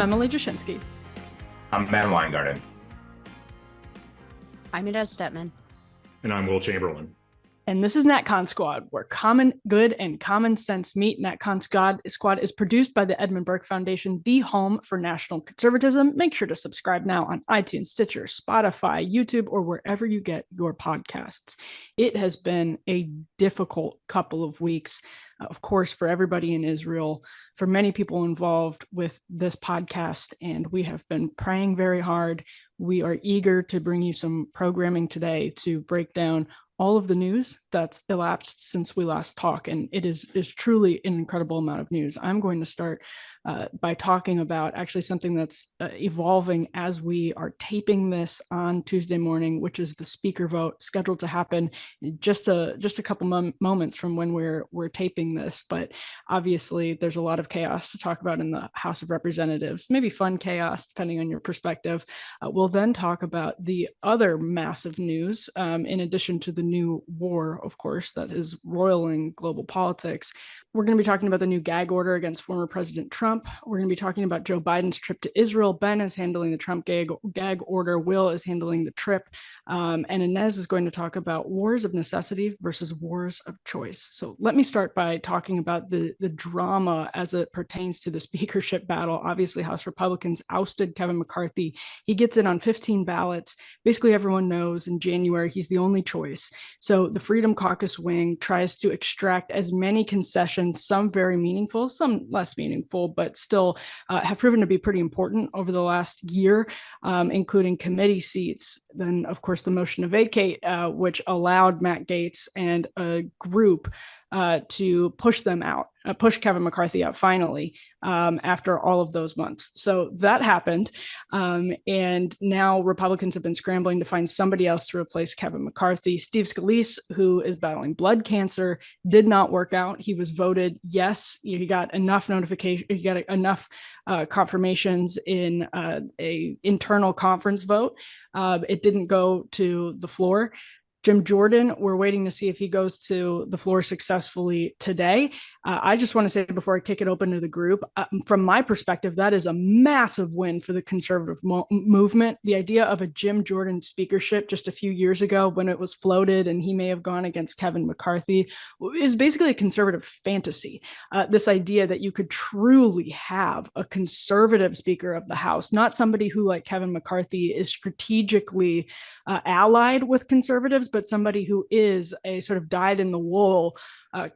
Emily Jashinsky. I'm Matt Weingarten. I'm Inez Stepman. And I'm Will Chamberlain. And this is NatCon Squad, where common good and common sense meet. NatCon Squad is produced by the Edmund Burke Foundation, the home for national conservatism. Make sure to subscribe now on iTunes, Stitcher, Spotify, YouTube, or wherever you get your podcasts. It has been a difficult couple of weeks, of course, for everybody in Israel, for many people involved with this podcast, and we have been praying very hard. We are eager to bring you some programming today to break down all of the news that's elapsed since we last talked, and it is truly an incredible amount of news. I'm going to start by talking about actually something that's evolving as we are taping this on Tuesday morning, which is the speaker vote scheduled to happen in just a couple moments from when we're taping this. But obviously, there's a lot of chaos to talk about in the House of Representatives, maybe fun chaos, depending on your perspective. We'll then talk about the other massive news, in addition to the new war, of course, that is roiling global politics. We're going to be talking about the new gag order against former President Trump. We're going to be talking about Joe Biden's trip to Israel. Ben is handling the Trump gag order. Will is handling the trip. And Inez is going to talk about wars of necessity versus wars of choice. So let me start by talking about the drama as it pertains to the speakership battle. Obviously, House Republicans ousted Kevin McCarthy. He gets in on 15 ballots. Basically, everyone knows in January he's the only choice. So the Freedom Caucus wing tries to extract as many concessions, some very meaningful, some less meaningful, but still have proven to be pretty important over the last year, including committee seats. Then, of course, the motion to vacate, which allowed Matt Gaetz and a group to push them out, push Kevin McCarthy out finally, after all of those months. So that happened. And now Republicans have been scrambling to find somebody else to replace Kevin McCarthy. Steve Scalise, who is battling blood cancer, did not work out. He was voted yes. He got enough notification. He got enough confirmations in a internal conference vote. It didn't go to the floor. Jim Jordan, we're waiting to see if he goes to the floor successfully today. I just want to say before I kick it open to the group, from my perspective, that is a massive win for the conservative movement. The idea of a Jim Jordan speakership just a few years ago when it was floated and he may have gone against Kevin McCarthy is basically a conservative fantasy. This idea that you could truly have a conservative Speaker of the House, not somebody who, like Kevin McCarthy, is strategically allied with conservatives, but somebody who is a sort of dyed-in-the-wool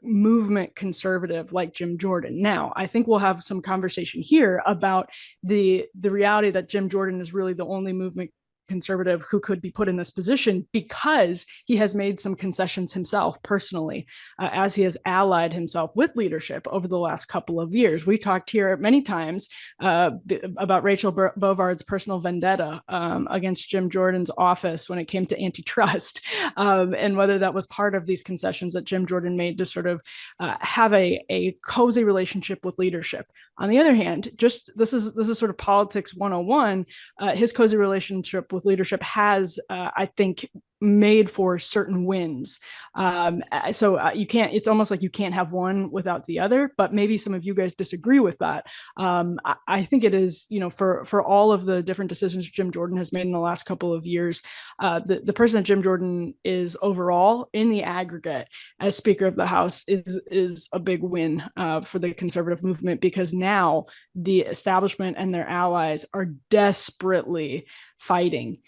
movement conservative like Jim Jordan. Now, I think we'll have some conversation here about the reality that Jim Jordan is really the only movement conservative who could be put in this position because he has made some concessions himself personally, as he has allied himself with leadership over the last couple of years. We talked here many times about Rachel Bovard's personal vendetta against Jim Jordan's office when it came to antitrust, and whether that was part of these concessions that Jim Jordan made to sort of have a cozy relationship with leadership. On the other hand, just this is sort of politics 101. His cozy relationship with leadership has, I think, made for certain wins. So you can't, it's almost like you can't have one without the other, but maybe some of you guys disagree with that. I think it is, for all of the different decisions Jim Jordan has made in the last couple of years, the person that Jim Jordan is overall in the aggregate as Speaker of the House is a big win for the conservative movement, because now the establishment and their allies are desperately fighting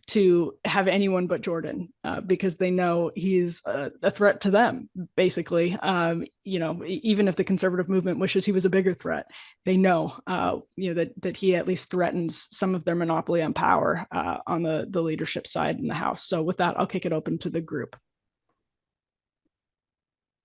to have anyone but Jordan, because they know he's a threat to them, basically. Even if the conservative movement wishes he was a bigger threat, they know, that he at least threatens some of their monopoly on power on the leadership side in the House. So with that, I'll kick it open to the group.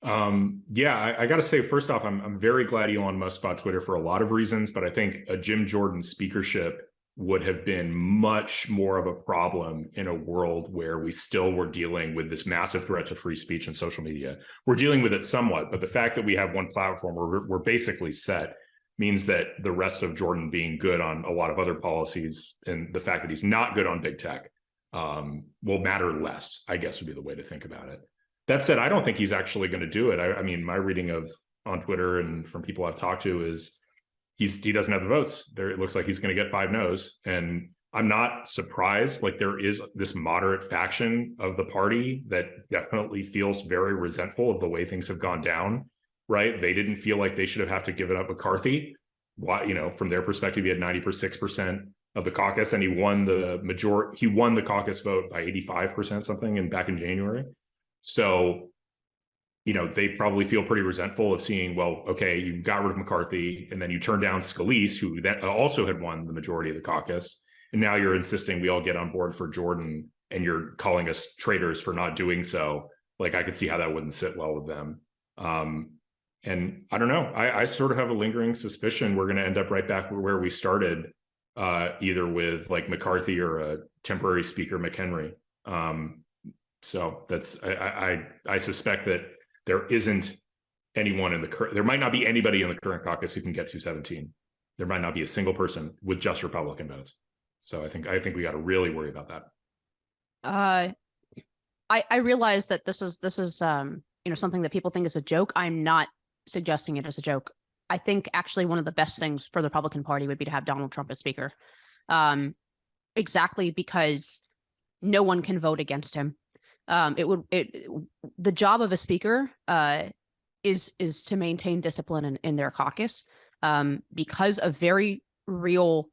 I got to say, first off, I'm very glad Elon Musk bought Twitter for a lot of reasons, but I think a Jim Jordan speakership would have been much more of a problem in a world where we still were dealing with this massive threat to free speech and social media. We're dealing with it somewhat, but the fact that we have one platform where we're basically set means that the rest of Jordan being good on a lot of other policies and the fact that he's not good on big tech will matter less, I guess would be the way to think about it. That said, I don't think he's actually going to do it. I mean, my reading on Twitter and from people I've talked to is he doesn't have the votes. There, it looks like he's going to get 5 no's, and I'm not surprised. Like, there is this moderate faction of the party that definitely feels very resentful of the way things have gone down, right? They didn't feel like they should have to give it up McCarthy. Why, you know, from their perspective, he had 96% of the caucus, and he won the caucus vote by 85% something, and back in January. So, you know, they probably feel pretty resentful of seeing, well, okay, you got rid of McCarthy, and then you turned down Scalise, who that also had won the majority of the caucus. And now you're insisting we all get on board for Jordan, and you're calling us traitors for not doing so. Like, I could see how that wouldn't sit well with them. And I don't know. I sort of have a lingering suspicion we're going to end up right back where we started, either with like McCarthy or a temporary speaker McHenry. So that's I suspect that there isn't anyone in the current. There might not be anybody in the current caucus who can get 217. There might not be a single person with just Republican votes. So I think we got to really worry about that. I realize that this is you know, something that people think is a joke. I'm not suggesting it as a joke. I think actually one of the best things for the Republican Party would be to have Donald Trump as speaker, exactly because no one can vote against him. The job of a speaker is to maintain discipline in their caucus, because of very real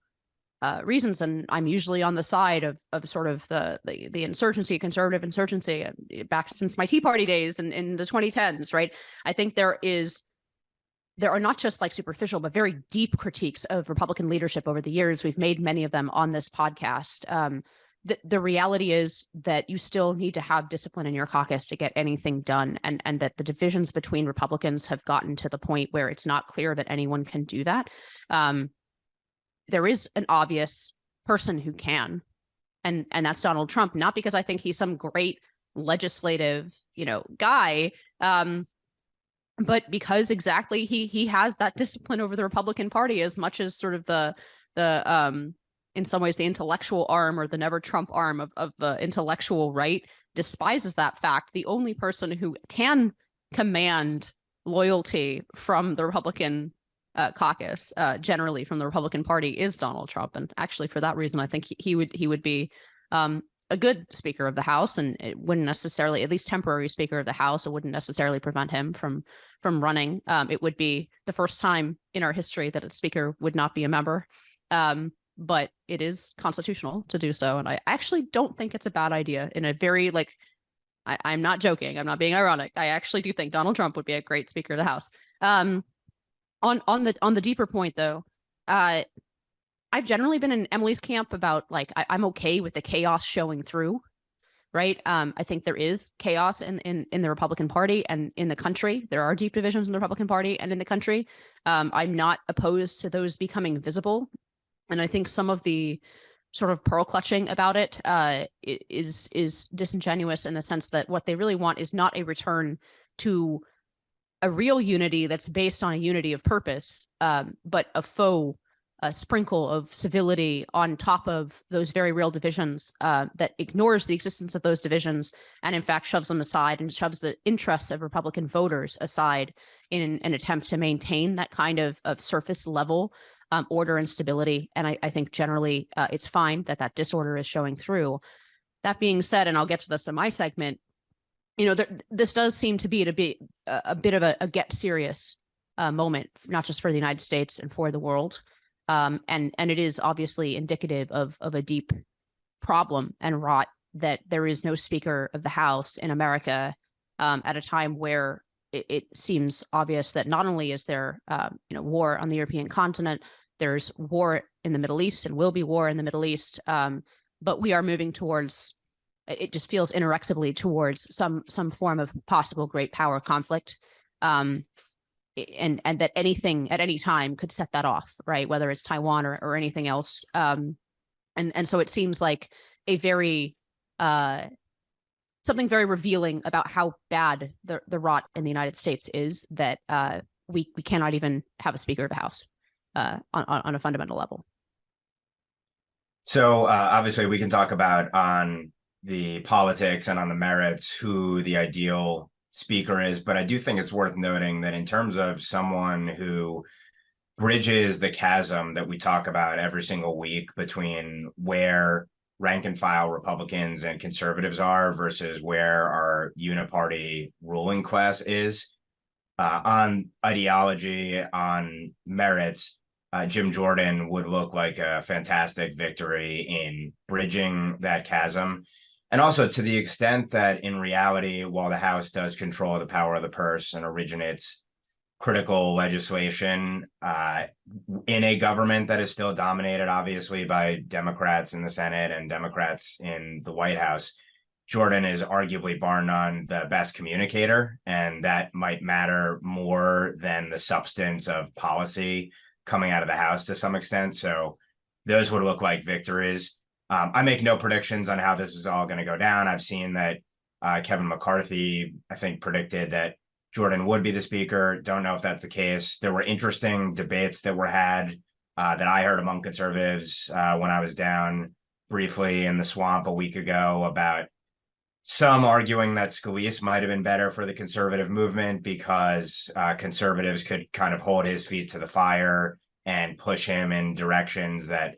reasons. And I'm usually on the side of sort of the insurgency, conservative insurgency, back since my Tea Party days and in the 2010s, right? I think there are not just like superficial, but very deep critiques of Republican leadership over the years. We've made many of them on this podcast. The reality is that you still need to have discipline in your caucus to get anything done, and that the divisions between Republicans have gotten to the point where it's not clear that anyone can do that. There is an obvious person who can, and that's Donald Trump, not because I think he's some great legislative, you know, guy, but because exactly he has that discipline over the Republican Party, as much as sort of the in some ways the intellectual arm, or the never Trump arm of the intellectual right, despises that fact. The only person who can command loyalty from the Republican caucus, generally from the Republican Party, is Donald Trump. And actually, for that reason, I think he would be a good Speaker of the House, and it wouldn't necessarily, at least temporary Speaker of the House, it wouldn't necessarily prevent him from running. It would be the first time in our history that a Speaker would not be a member, but it is constitutional to do so. And I actually don't think it's a bad idea. In a very, like, I'm not joking, I'm not being ironic, I actually do think Donald Trump would be a great Speaker of the House. On the deeper point, though, I've generally been in Emily's camp about, like, I'm okay with the chaos showing through, right? I think there is chaos in the Republican Party and in the country. There are deep divisions in the Republican Party and in the country. I'm not opposed to those becoming visible. And I think some of the sort of pearl clutching about it is disingenuous, in the sense that what they really want is not a return to a real unity that's based on a unity of purpose, but a faux sprinkle of civility on top of those very real divisions, that ignores the existence of those divisions and in fact shoves them aside and shoves the interests of Republican voters aside in an attempt to maintain that kind of surface level order and stability. And I think generally it's fine that disorder is showing through. That being said, and I'll get to this in my segment, you know, this does seem to be a bit of a get serious moment, not just for the United States and for the world. And it is obviously indicative of a deep problem and rot that there is no Speaker of the House in America at a time where it seems obvious that not only is there war on the European continent, there's war in the Middle East and will be war in the Middle East, but we are moving towards, it just feels inexorably towards some form of possible great power conflict. And that anything at any time could set that off, right? Whether it's Taiwan or anything else. And so it seems like a very, something very revealing about how bad the rot in the United States is, that we cannot even have a Speaker of the House on a fundamental level. So obviously we can talk about on the politics and on the merits who the ideal speaker is, but I do think it's worth noting that in terms of someone who bridges the chasm that we talk about every single week between where rank and file Republicans and conservatives are versus where our uniparty ruling class is. On ideology, on merits, Jim Jordan would look like a fantastic victory in bridging that chasm. And also to the extent that in reality, while the House does control the power of the purse and originates critical legislation in a government that is still dominated, obviously, by Democrats in the Senate and Democrats in the White House, Jordan is arguably bar none the best communicator, and that might matter more than the substance of policy coming out of the House to some extent. So those would look like victories. I make no predictions on how this is all going to go down. I've seen that Kevin McCarthy, I think, predicted that Jordan would be the speaker. Don't know if that's the case. There were interesting debates that were had that I heard among conservatives when I was down briefly in the swamp a week ago about some arguing that Scalise might have been better for the conservative movement because conservatives could kind of hold his feet to the fire and push him in directions that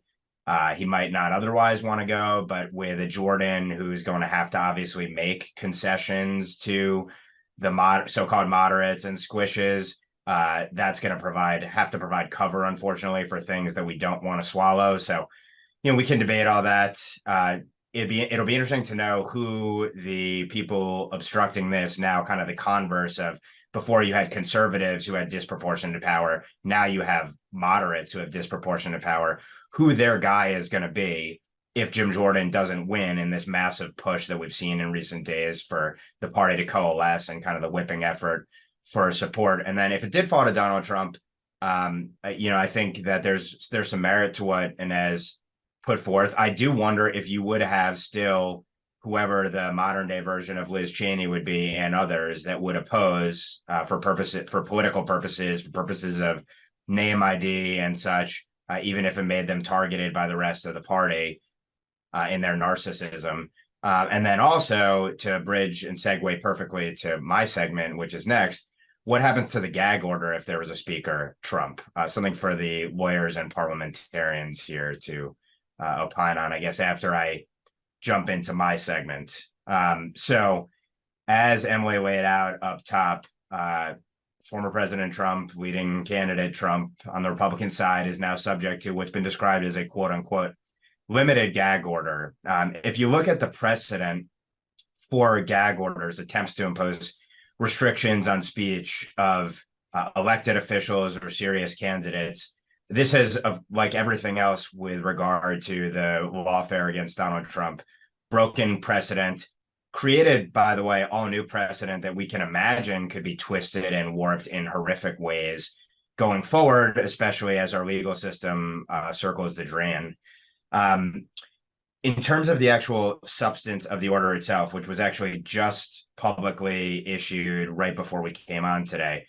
he might not otherwise want to go. But with a Jordan who's going to have to obviously make concessions to the so-called moderates and squishes, that's going to have to provide cover, unfortunately, for things that we don't want to swallow. So, we can debate all that. It'll be interesting to know who the people obstructing this now, kind of the converse of before you had conservatives who had disproportionate power. Now you have moderates who have disproportionate power, who their guy is going to be if Jim Jordan doesn't win in this massive push that we've seen in recent days for the party to coalesce and kind of the whipping effort for support. And then if it did fall to Donald Trump, I think that there's some merit to what Inez put forth. I do wonder if you would have still whoever the modern day version of Liz Cheney would be and others that would oppose for political purposes, for purposes of name ID and such, even if it made them targeted by the rest of the party in their narcissism. And then also to bridge and segue perfectly to my segment, which is next, what happens to the gag order if there was a speaker Trump? Something for the lawyers and parliamentarians here to opine on, I guess, after I jump into my segment. So as Emily laid out up top, former President Trump, leading candidate Trump on the Republican side, is now subject to what's been described as a quote unquote limited gag order. If you look at the precedent for gag orders, attempts to impose restrictions on speech of elected officials or serious candidates, this has, like everything else with regard to the lawfare against Donald Trump, broken precedent, created, by the way, all new precedent that we can imagine could be twisted and warped in horrific ways going forward, especially as our legal system circles the drain. In terms of the actual substance of the order itself, which was actually just publicly issued right before we came on today,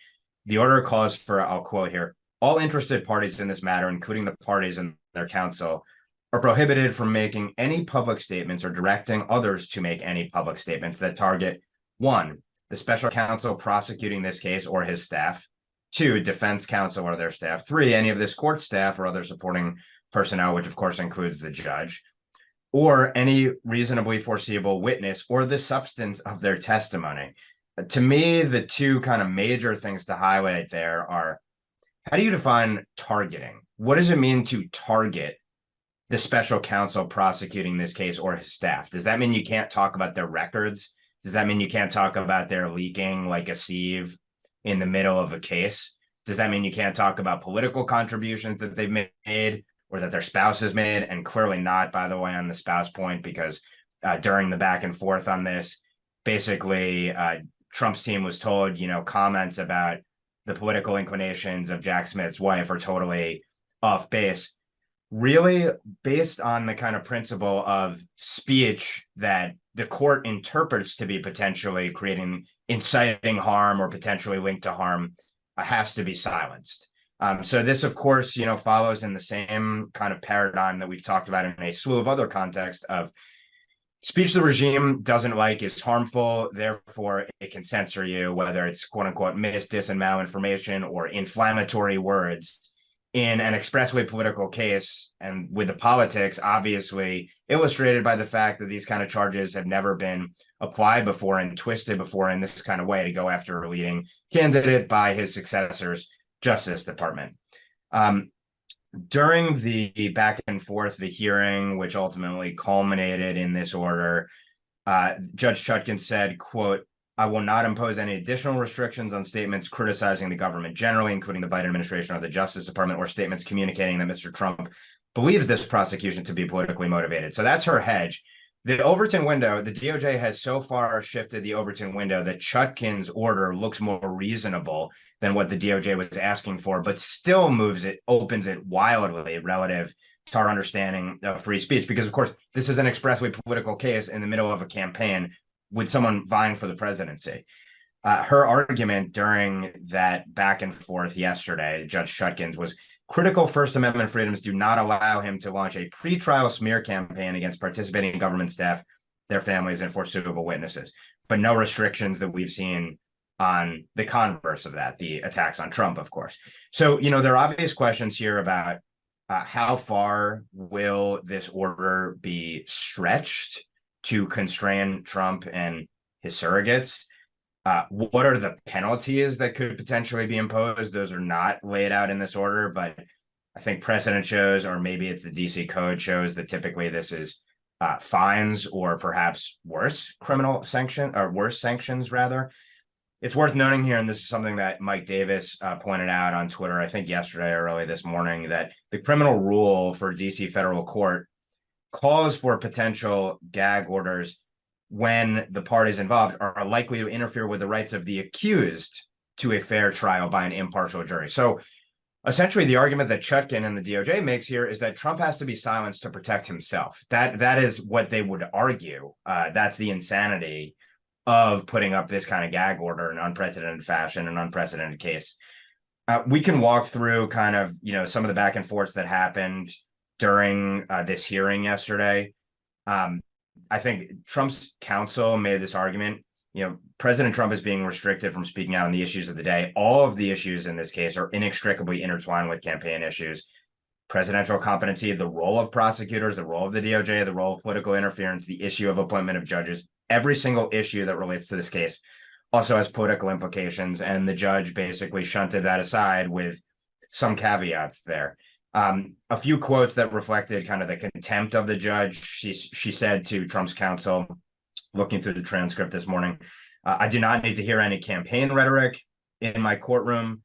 the order calls for, I'll quote here, all interested parties in this matter, including the parties and their counsel, are prohibited from making any public statements or directing others to make any public statements that target 1, the special counsel prosecuting this case or his staff, 2, defense counsel or their staff, 3, any of this court staff or other supporting personnel, which of course includes the judge, or any reasonably foreseeable witness or the substance of their testimony. To me, the two kind of major things to highlight there are, how do you define targeting? What does it mean to target the special counsel prosecuting this case or his staff? Does that mean you can't talk about their records? Does that mean you can't talk about their leaking like a sieve in the middle of a case? Does that mean you can't talk about political contributions that they've made or that their spouse has made? And clearly not, by the way, on the spouse point, because during the back and forth on this, basically Trump's team was told, comments about the political inclinations of Jack Smith's wife are totally off base, really based on the kind of principle of speech that the court interprets to be potentially inciting harm or potentially linked to harm has to be silenced. So this, of course, follows in the same kind of paradigm that we've talked about in a slew of other contexts of speech the regime doesn't like is harmful, therefore it can censor you, whether it's quote unquote dis and malinformation or inflammatory words. in an expressly political case, and with the politics obviously illustrated by the fact that these kind of charges have never been applied before and twisted before in this kind of way to go after a leading candidate by his successor's Justice Department. During the back and forth, the hearing, which ultimately culminated in this order, Judge Chutkan said, quote, "I will not impose any additional restrictions on statements criticizing the government generally, including the Biden administration or the Justice Department, or statements communicating that Mr. Trump believes this prosecution to be politically motivated." So that's her hedge. The Overton window, the DOJ has so far shifted the Overton window that Chutkan's order looks more reasonable than what the DOJ was asking for, but still opens it wildly relative to our understanding of free speech. Because, of course, this is an expressly political case in the middle of a campaign with someone vying for the presidency. Her argument during that back and forth yesterday, Judge Chutkan's, was critical First Amendment freedoms do not allow him to launch a pretrial smear campaign against participating government staff, their families, and foreseeable witnesses, but no restrictions that we've seen on the converse of that, the attacks on Trump, of course. So, there are obvious questions here about how far will this order be stretched to constrain Trump and his surrogates? What are the penalties that could potentially be imposed? Those are not laid out in this order, but I think precedent shows, or maybe it's the DC code shows, that typically this is fines or perhaps worse sanctions rather. It's worth noting here, and this is something that Mike Davis pointed out on Twitter, I think yesterday or early this morning, that the criminal rule for DC federal court calls for potential gag orders when the parties involved are likely to interfere with the rights of the accused to a fair trial by an impartial jury. So essentially, the argument that Chutkan and the DOJ makes here is that Trump has to be silenced to protect himself. That is what they would argue. That's the insanity of putting up this kind of gag order in unprecedented fashion, an unprecedented case. We can walk through kind of, some of the back and forths that happened during this hearing yesterday. I think Trump's counsel made this argument. President Trump is being restricted from speaking out on the issues of the day. All of the issues in this case are inextricably intertwined with campaign issues. Presidential competency, the role of prosecutors, the role of the DOJ, the role of political interference, the issue of appointment of judges. Every single issue that relates to this case also has political implications, and the judge basically shunted that aside with some caveats there. A few quotes that reflected kind of the contempt of the judge. She said to Trump's counsel, looking through the transcript this morning, "I do not need to hear any campaign rhetoric in my courtroom.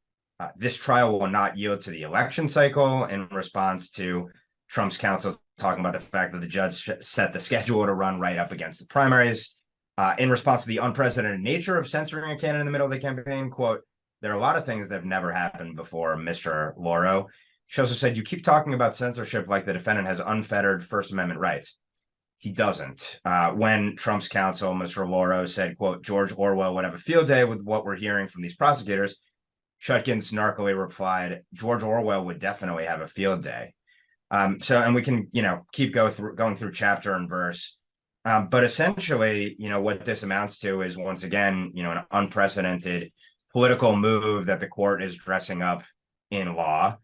This trial will not yield to the election cycle," in response to Trump's counsel talking about the fact that the judge set the schedule to run right up against the primaries. In response to the unprecedented nature of censoring a candidate in the middle of the campaign, quote, "There are a lot of things that have never happened before, Mr. Lauro." She also said, "You keep talking about censorship like the defendant has unfettered First Amendment rights." He doesn't. When Trump's counsel, Mr. Lauro, said, quote, "George Orwell would have a field day with what we're hearing from these prosecutors," Chutkan snarkily replied, "George Orwell would definitely have a field day." And we can, keep going through chapter and verse. But essentially, what this amounts to is, once again, an unprecedented political move that the court is dressing up in law.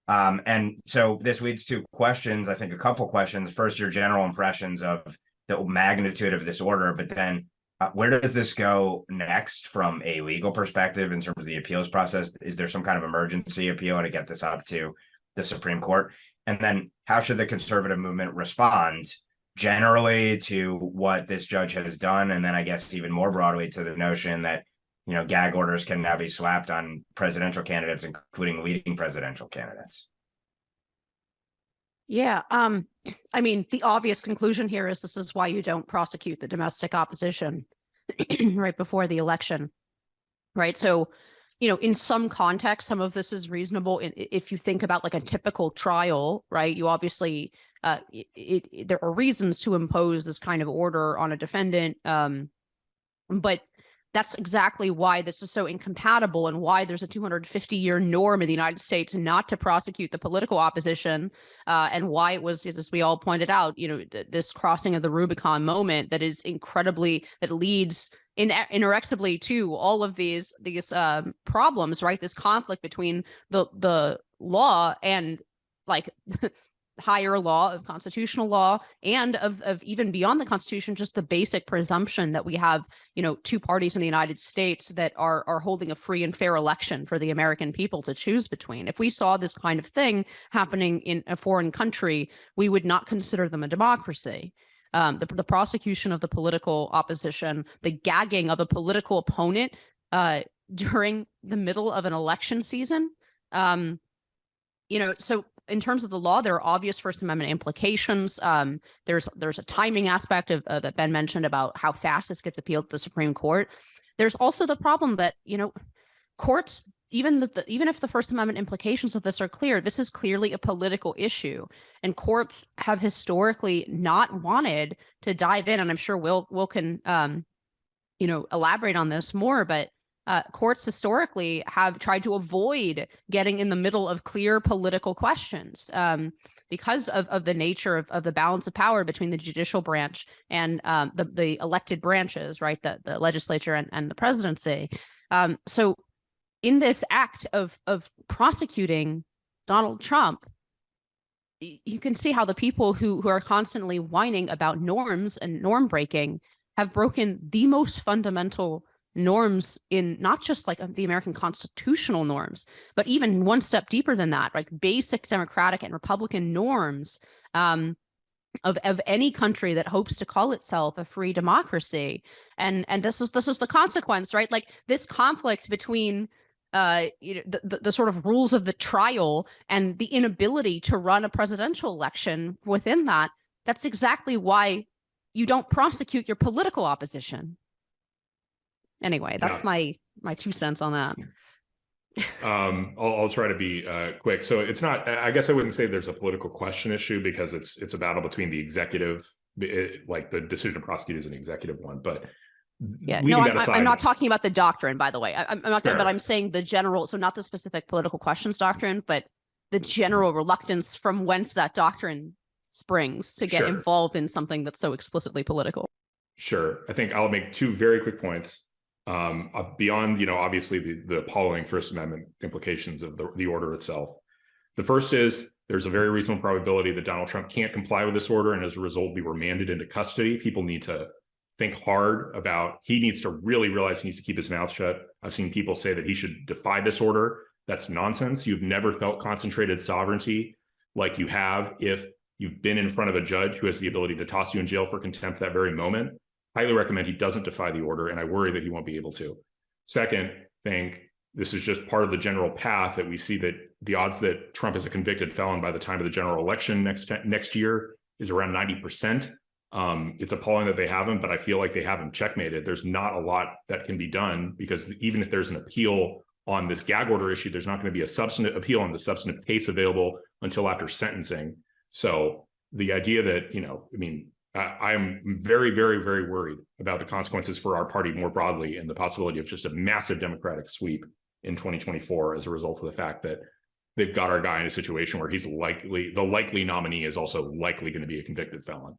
And so this leads to questions, I think a couple questions. First, your general impressions of the magnitude of this order, but then where does this go next from a legal perspective in terms of the appeals process? Is there some kind of emergency appeal to get this up to the Supreme Court? And then how should the conservative movement respond generally to what this judge has done? And then I guess even more broadly to the notion that, gag orders can now be slapped on presidential candidates, including leading presidential candidates. Yeah. I mean, the obvious conclusion here is this is why you don't prosecute the domestic opposition right before the election. Right. So, in some context, some of this is reasonable. If you think about like a typical trial, right, you obviously there are reasons to impose this kind of order on a defendant. But that's exactly why this is so incompatible and why there's a 250-year norm in the United States not to prosecute the political opposition, and why it was, as we all pointed out, this crossing of the Rubicon moment that leads inexorably to all of these problems, right? This conflict between the law and like higher law of constitutional law and of even beyond the Constitution, just the basic presumption that we have, two parties in the United States that are holding a free and fair election for the American people to choose between. If we saw this kind of thing happening in a foreign country, we would not consider them a democracy. The prosecution of the political opposition, the gagging of a political opponent during the middle of an election season, so in terms of the law, there are obvious First Amendment implications. There's a timing aspect of that Ben mentioned about how fast this gets appealed to the Supreme Court. There's also the problem that courts, even if the First Amendment implications of this are clear, this is clearly a political issue, and courts have historically not wanted to dive in. And I'm sure Will can elaborate on this more, but courts historically have tried to avoid getting in the middle of clear political questions because of the nature of the balance of power between the judicial branch and the elected branches, right? The legislature and the presidency. So in this act of prosecuting Donald Trump, you can see how the people who are constantly whining about norms and norm breaking have broken the most fundamental norms in not just like the American constitutional norms, but even one step deeper than that, like basic democratic and Republican norms of any country that hopes to call itself a free democracy. And this is the consequence, right? Like this conflict between the sort of rules of the trial and the inability to run a presidential election within that. That's exactly why you don't prosecute your political opposition. Anyway, that's my 2 cents on that. I'll try to be quick. So it's not, I guess I wouldn't say there's a political question issue because it's a battle between the executive, like the decision to prosecute is an executive one, but yeah, no, I'm not talking about the doctrine, by the way. I'm not, but I'm saying the general, so not the specific political questions doctrine, but the general reluctance from whence that doctrine springs to get involved in something that's so explicitly political. Sure. I think I'll make 2 very quick points. Beyond, obviously the appalling First Amendment implications of the order itself. The first is there's a very reasonable probability that Donald Trump can't comply with this order and as a result be remanded into custody. People need to think hard about, he needs to really realize he needs to keep his mouth shut. I've seen people say that he should defy this order. That's nonsense. You've never felt concentrated sovereignty like you have if you've been in front of a judge who has the ability to toss you in jail for contempt that very moment. Highly recommend he doesn't defy the order, and I worry that he won't be able to. Second thing, this is just part of the general path that we see that the odds that Trump is a convicted felon by the time of the general election next year is around 90%. It's appalling that they haven't, but I feel like they haven't checkmated. There's not a lot that can be done because even if there's an appeal on this gag order issue, there's not going to be a substantive appeal on the substantive case available until after sentencing. So the idea that, I am very, very, very worried about the consequences for our party more broadly and the possibility of just a massive Democratic sweep in 2024 as a result of the fact that they've got our guy in a situation where the likely nominee is also likely going to be a convicted felon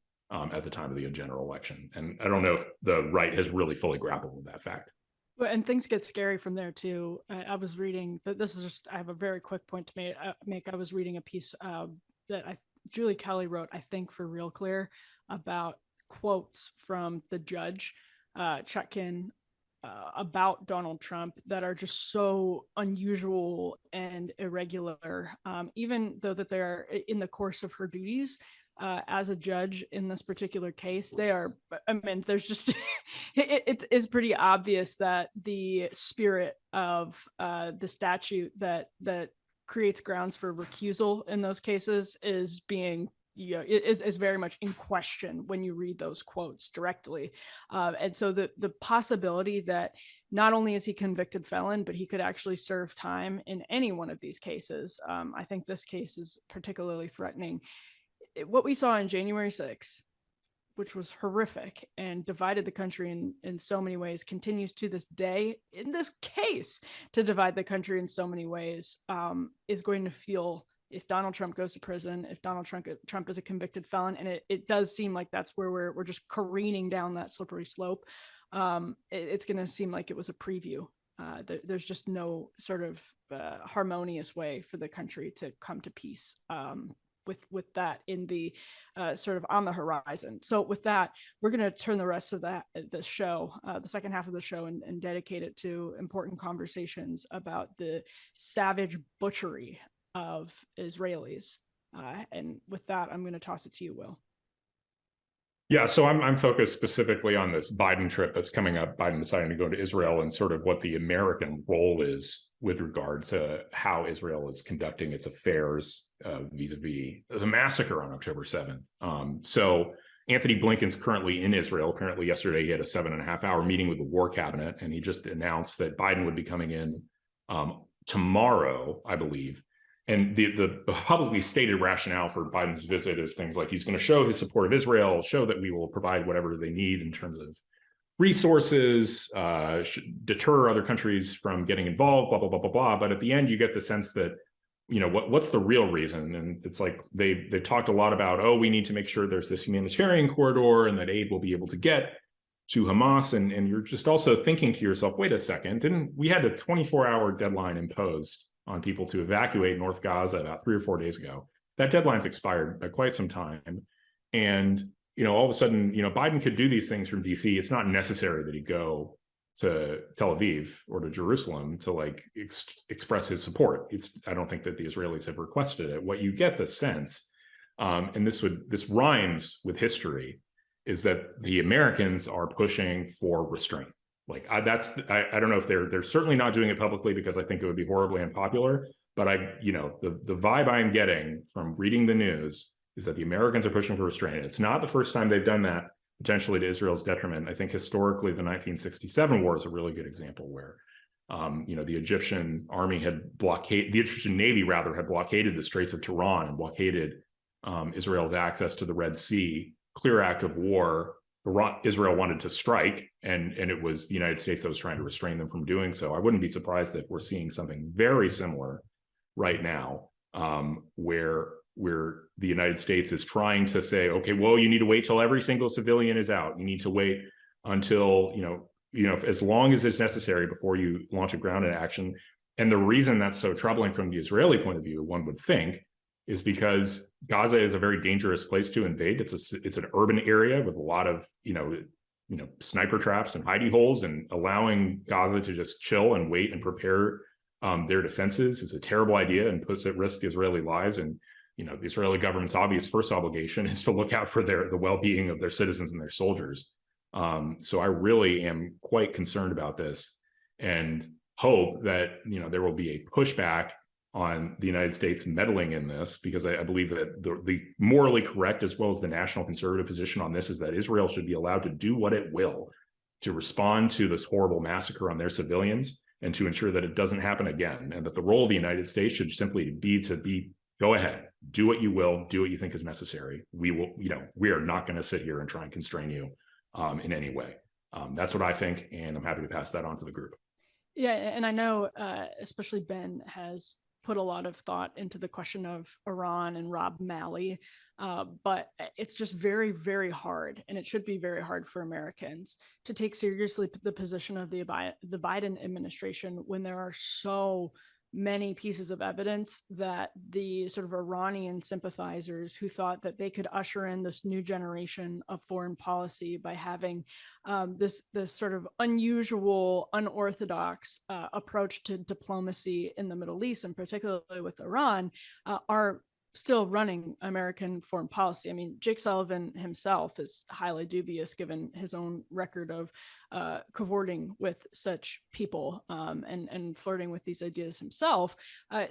at the time of the general election. And I don't know if the right has really fully grappled with that fact. And things get scary from there too. I was reading, I have a very quick point to make. I was reading a piece that Julie Kelly wrote, I think for Real Clear, about quotes from the judge check-in about Donald Trump that are just so unusual and irregular, even though that they're in the course of her duties as a judge in this particular case. There's just, it is pretty obvious that the spirit of the statute that creates grounds for recusal in those cases is being is very much in question when you read those quotes directly. And so the possibility that not only is he convicted felon, but he could actually serve time in any one of these cases. I think this case is particularly threatening. What we saw on January 6th, which was horrific and divided the country in so many ways, continues to this day in this case to divide the country in so many ways, is going to feel, if Donald Trump goes to prison, if Donald Trump is a convicted felon, and it does seem like that's where we're just careening down that slippery slope, it's going to seem like it was a preview There's just no sort of harmonious way for the country to come to peace with that in the sort of on the horizon. So with that, we're going to turn the rest of the show, the second half of the show, and dedicate it to important conversations about the savage butchery of Israelis. And with that, I'm going to toss it to you, Will. Yeah, so I'm focused specifically on this Biden trip that's coming up, Biden deciding to go to Israel, and sort of what the American role is with regard to how Israel is conducting its affairs vis-a-vis the massacre on October 7th. So Anthony Blinken's currently in Israel. Apparently yesterday he had a 7.5-hour meeting with the War Cabinet, and he just announced that Biden would be coming in tomorrow, I believe. And the publicly stated rationale for Biden's visit is things like he's going to show his support of Israel, show that we will provide whatever they need in terms of resources, deter other countries from getting involved, blah, blah, blah, blah, blah. But at the end, you get the sense that, you know, what's the real reason? And it's like they talked a lot about, oh, we need to make sure there's this humanitarian corridor and that aid will be able to get to Hamas. And you're just also thinking to yourself, wait a second, we had a 24-hour deadline imposed on people to evacuate North Gaza about 3 or 4 days ago. That deadline's expired by quite some time. And, you know, all of a sudden, you know, Biden could do these things from DC. It's not necessary that he go to Tel Aviv or to Jerusalem to like express his support. I don't think that the Israelis have requested it. What you get the sense, and this rhymes with history, is that the Americans are pushing for restraint. Like I don't know if they're certainly not doing it publicly because I think it would be horribly unpopular. But the vibe I'm getting from reading the news is that the Americans are pushing for restraint. It's not the first time they've done that, potentially to Israel's detriment. I think historically the 1967 war is a really good example where, the Egyptian army the Egyptian Navy rather had blockaded the Straits of Tiran and blockaded Israel's access to the Red Sea. Clear act of war. Israel wanted to strike, and it was the United States that was trying to restrain them from doing so. I wouldn't be surprised if we're seeing something very similar right now, where the United States is trying to say, okay, well, you need to wait till every single civilian is out. You need to wait until, as long as it's necessary before you launch a grounded action. And the reason that's so troubling from the Israeli point of view, one would think, is because Gaza is a very dangerous place to invade. It's an urban area with a lot of sniper traps and hidey holes, and allowing Gaza to just chill and wait and prepare their defenses is a terrible idea and puts at risk Israeli lives. And the Israeli government's obvious first obligation is to look out for the well-being of their citizens and their soldiers. So I really am quite concerned about this and hope that there will be a pushback on the United States meddling in this, because I believe that the morally correct as well as the national conservative position on this is that Israel should be allowed to do what it will to respond to this horrible massacre on their civilians and to ensure that it doesn't happen again. And that the role of the United States should simply be go ahead, do what you will, do what you think is necessary. We are not going to sit here and try and constrain you in any way. That's what I think, and I'm happy to pass that on to the group. Yeah, and I know especially Ben has put a lot of thought into the question of Iran and Rob Malley, but it's just very, very hard, and it should be very hard for Americans to take seriously the position of the Biden administration when there are so many pieces of evidence that the sort of Iranian sympathizers who thought that they could usher in this new generation of foreign policy by having this sort of unusual, unorthodox approach to diplomacy in the Middle East, and particularly with Iran, are still running American foreign policy. I mean, Jake Sullivan himself is highly dubious given his own record of cavorting with such people and flirting with these ideas himself.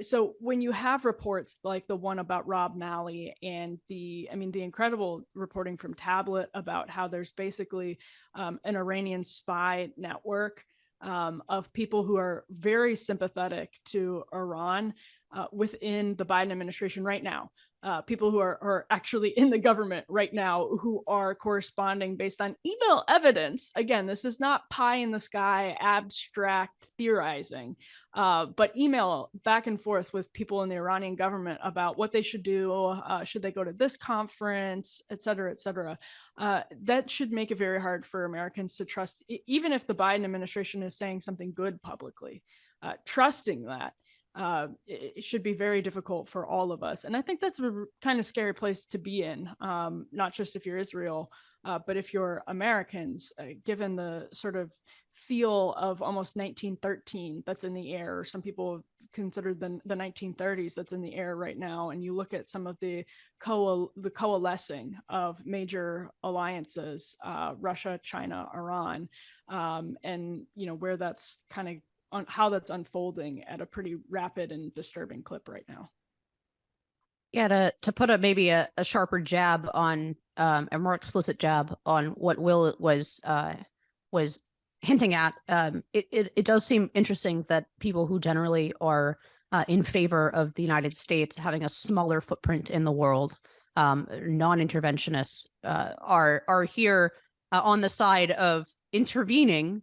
So when you have reports like the one about Rob Malley and the incredible reporting from Tablet about how there's basically an Iranian spy network of people who are very sympathetic to Iran, within the Biden administration right now, people who are actually in the government right now, who are corresponding based on email evidence. Again, this is not pie in the sky, abstract theorizing, but email back and forth with people in the Iranian government about what they should do, should they go to this conference, et cetera, et cetera. That should make it very hard for Americans to trust, even if the Biden administration is saying something good publicly. Trusting that it should be very difficult for all of us. And I think that's a kind of scary place to be in, not just if you're Israel, but if you're Americans, given the sort of feel of almost 1913 that's in the air. Some people consider the 1930s that's in the air right now. And you look at some of the coalescing of major alliances, Russia, China, Iran, and where that's kind of on how that's unfolding at a pretty rapid and disturbing clip right now. Yeah, to put maybe a sharper jab on a more explicit jab on what Will was hinting at, it does seem interesting that people who generally are in favor of the United States having a smaller footprint in the world, non-interventionists, are here on the side of intervening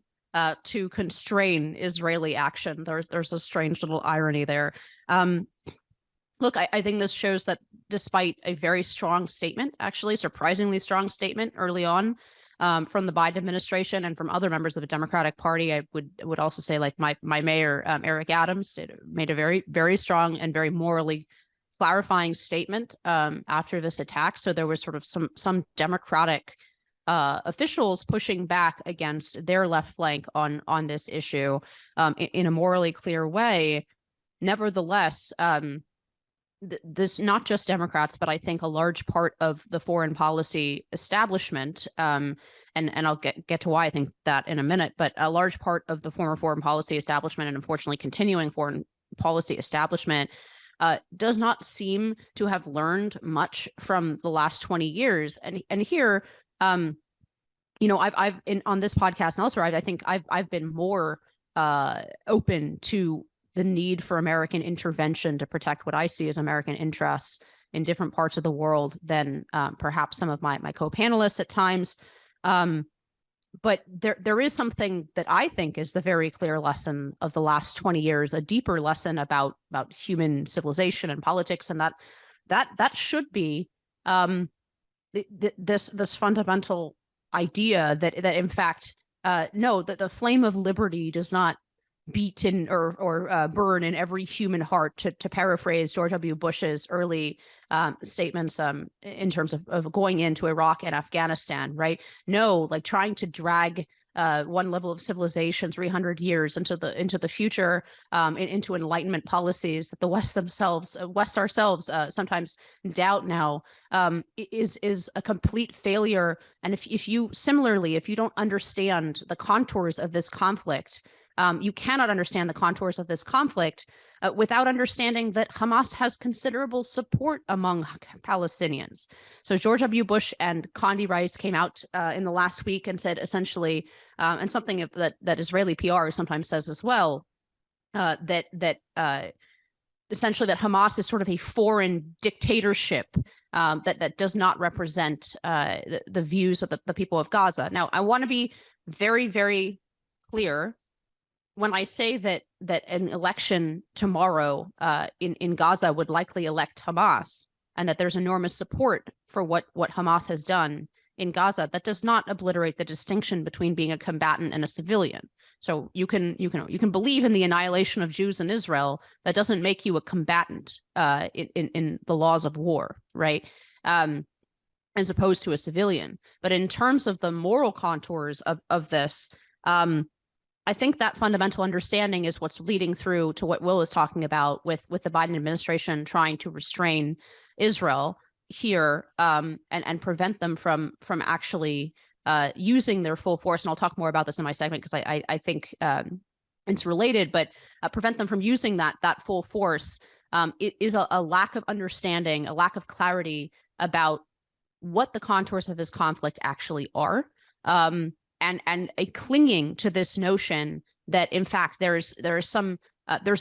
to constrain Israeli action. There's a strange little irony there. Look, I think this shows that despite a very strong statement, actually surprisingly strong statement early on from the Biden administration and from other members of the Democratic Party, I would also say, like my mayor, Eric Adams, made a very, very strong and very morally clarifying statement after this attack. So there was sort of some Democratic officials pushing back against their left flank on this issue in a morally clear way. Nevertheless, this not just Democrats, but I think a large part of the foreign policy establishment, and I'll get to why I think that in a minute, but a large part of the former foreign policy establishment and unfortunately continuing foreign policy establishment does not seem to have learned much from the last 20 years. And here, I've on this podcast and elsewhere, I think I've been more open to the need for American intervention to protect what I see as American interests in different parts of the world than perhaps some of my co-panelists at times. But there is something that I think is the very clear lesson of the last 20 years, a deeper lesson about human civilization and politics, and that should be this fundamental idea that in fact, no, that the flame of liberty does not beat in or burn in every human heart, to paraphrase George W. Bush's early statements in terms of going into Iraq and Afghanistan, right? No, like trying to drag one level of civilization 300 years into the future, into Enlightenment policies that the West ourselves sometimes doubt now, is a complete failure. And if you don't understand the contours of this conflict, you cannot understand the contours of this conflict without understanding that Hamas has considerable support among Palestinians. So George W. Bush and Condi Rice came out in the last week and said essentially, and something that Israeli PR sometimes says as well, that essentially that Hamas is sort of a foreign dictatorship that does not represent the views of the people of Gaza. Now, I want to be very, very clear when I say that an election tomorrow in Gaza would likely elect Hamas, and that there's enormous support for what Hamas has done in Gaza, that does not obliterate the distinction between being a combatant and a civilian. So you can believe in the annihilation of Jews in Israel. That doesn't make you a combatant in the laws of war, right? As opposed to a civilian. But in terms of the moral contours of this, I think that fundamental understanding is what's leading through to what Will is talking about with the Biden administration trying to restrain Israel here and prevent them from actually using their full force. And I'll talk more about this in my segment because I think it's related, but prevent them from using that full force. It is a lack of understanding, a lack of clarity about what the contours of this conflict actually are. And a clinging to this notion that in fact there's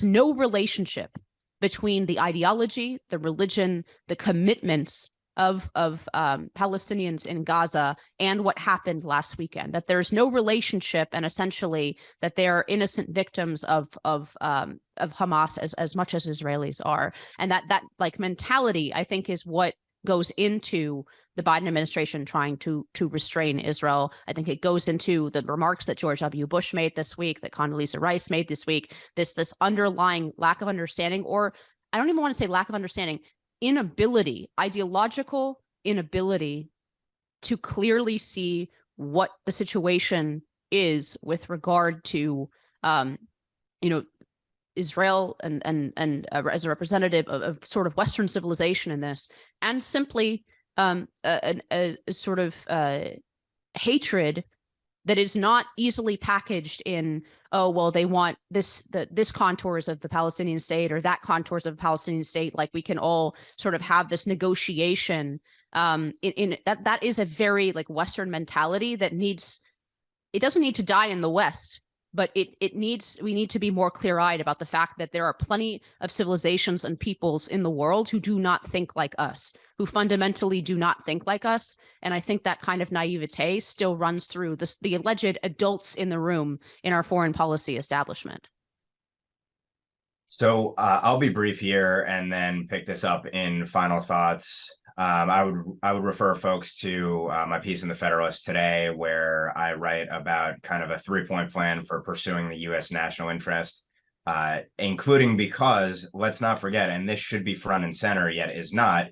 no relationship between the ideology, the religion, the commitments of Palestinians in Gaza and what happened last weekend. That there's no relationship, and essentially that they're innocent victims of Hamas as much as Israelis are. And that like mentality, I think, is what goes into the Biden administration trying to restrain Israel. I think it goes into the remarks that George W. Bush made this week, that Condoleezza Rice made this week, this underlying lack of understanding, or I don't even want to say lack of understanding, ideological inability to clearly see what the situation is with regard to, Israel and as a representative of sort of Western civilization in this, and simply a sort of hatred that is not easily packaged in, oh, well, they want this contours of the Palestinian state or that contours of the Palestinian state. Like we can all sort of have this negotiation. In that is a very like Western mentality that it doesn't need to die in the West, but we need to be more clear-eyed about the fact that there are plenty of civilizations and peoples in the world who do not think like us, who fundamentally do not think like us. And I think that kind of naivete still runs through the alleged adults in the room in our foreign policy establishment. So I'll be brief here and then pick this up in final thoughts. I would refer folks to my piece in the Federalist today, where I write about kind of a 3-point plan for pursuing the U.S. national interest, including because let's not forget, and this should be front and center, yet is not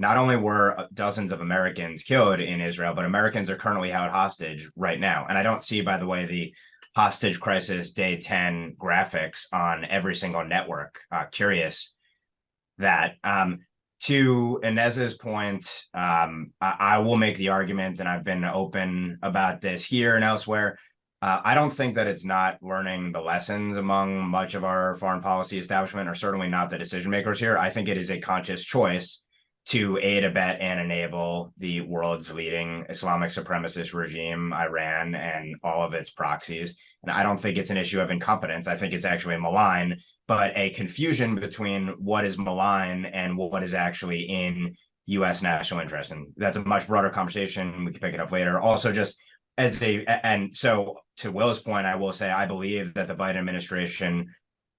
only were dozens of Americans killed in Israel, but Americans are currently held hostage right now. And I don't see, by the way, the hostage crisis day 10 graphics on every single network. Curious that. To Inez's point, I will make the argument, and I've been open about this here and elsewhere. I don't think that it's not learning the lessons among much of our foreign policy establishment, or certainly not the decision makers here. I think it is a conscious choice to aid, abet, and enable the world's leading Islamic supremacist regime, Iran, and all of its proxies. And I don't think it's an issue of incompetence. I think it's actually malign, but a confusion between what is malign and what is actually in U.S. national interest. And that's a much broader conversation. We can pick it up later. Also, just and so to Will's point, I will say, I believe that the Biden administration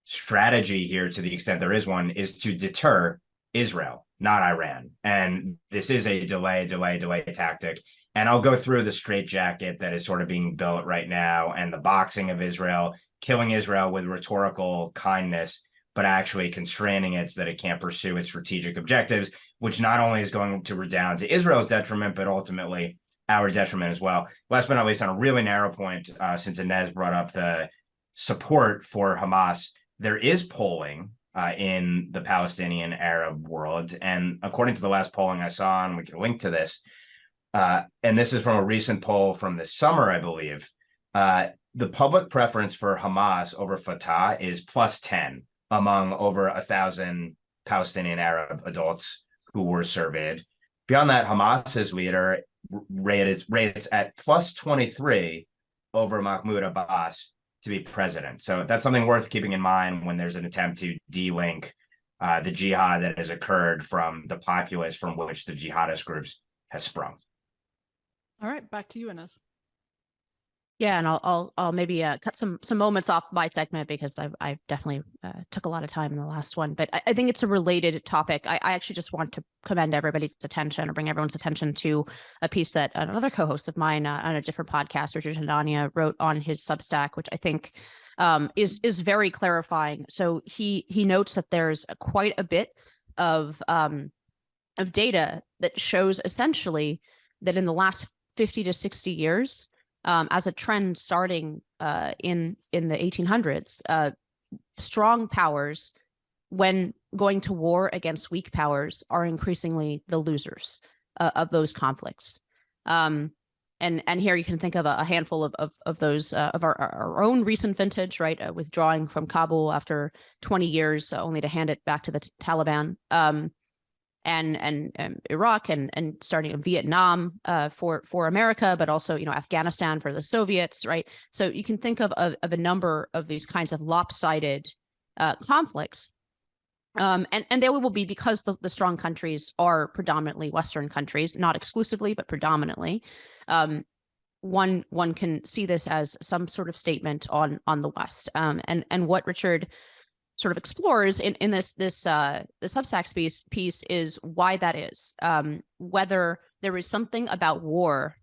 strategy here, to the extent there is one, is to deter Israel, not Iran. And this is a delay tactic. And I'll go through the straitjacket that is sort of being built right now, and the boxing of Israel, killing Israel with rhetorical kindness, but actually constraining it so that it can't pursue its strategic objectives, which not only is going to redound to Israel's detriment, but ultimately our detriment as well. Last but not least, on a really narrow point, since Inez brought up the support for Hamas, there is polling in the Palestinian Arab world. And according to the last polling I saw, and we can link to this, and this is from a recent poll from this summer, I believe, the public preference for Hamas over Fatah is +10 among over 1,000 Palestinian Arab adults who were surveyed. Beyond that, Hamas's leader rates at +23 over Mahmoud Abbas to be president. So that's something worth keeping in mind when there's an attempt to de-link the jihad that has occurred from the populace from which the jihadist groups has sprung. All right, back to you, Inez. Yeah, and I'll maybe cut some moments off my segment, because I definitely took a lot of time in the last one. But I think it's a related topic. I actually just want to commend everybody's attention, or bring everyone's attention to a piece that another co-host of mine on a different podcast, Richard Hanania, wrote on his Substack, which I think is very clarifying. So he notes that there's quite a bit of data that shows essentially that in the last 50 to 60 years, as a trend starting in the 1800s, strong powers, when going to war against weak powers, are increasingly the losers of those conflicts. And here you can think of a handful of those of our own recent vintage, right? Withdrawing from Kabul after 20 years, only to hand it back to the Taliban. And Iraq and starting in Vietnam for America, but also, Afghanistan for the Soviets, right? So you can think of a number of these kinds of lopsided conflicts. And they will be, because the strong countries are predominantly Western countries, not exclusively, but predominantly. One can see this as some sort of statement on the West. And what Richard sort of explores in this the Substack piece is why that is. Whether there is something about war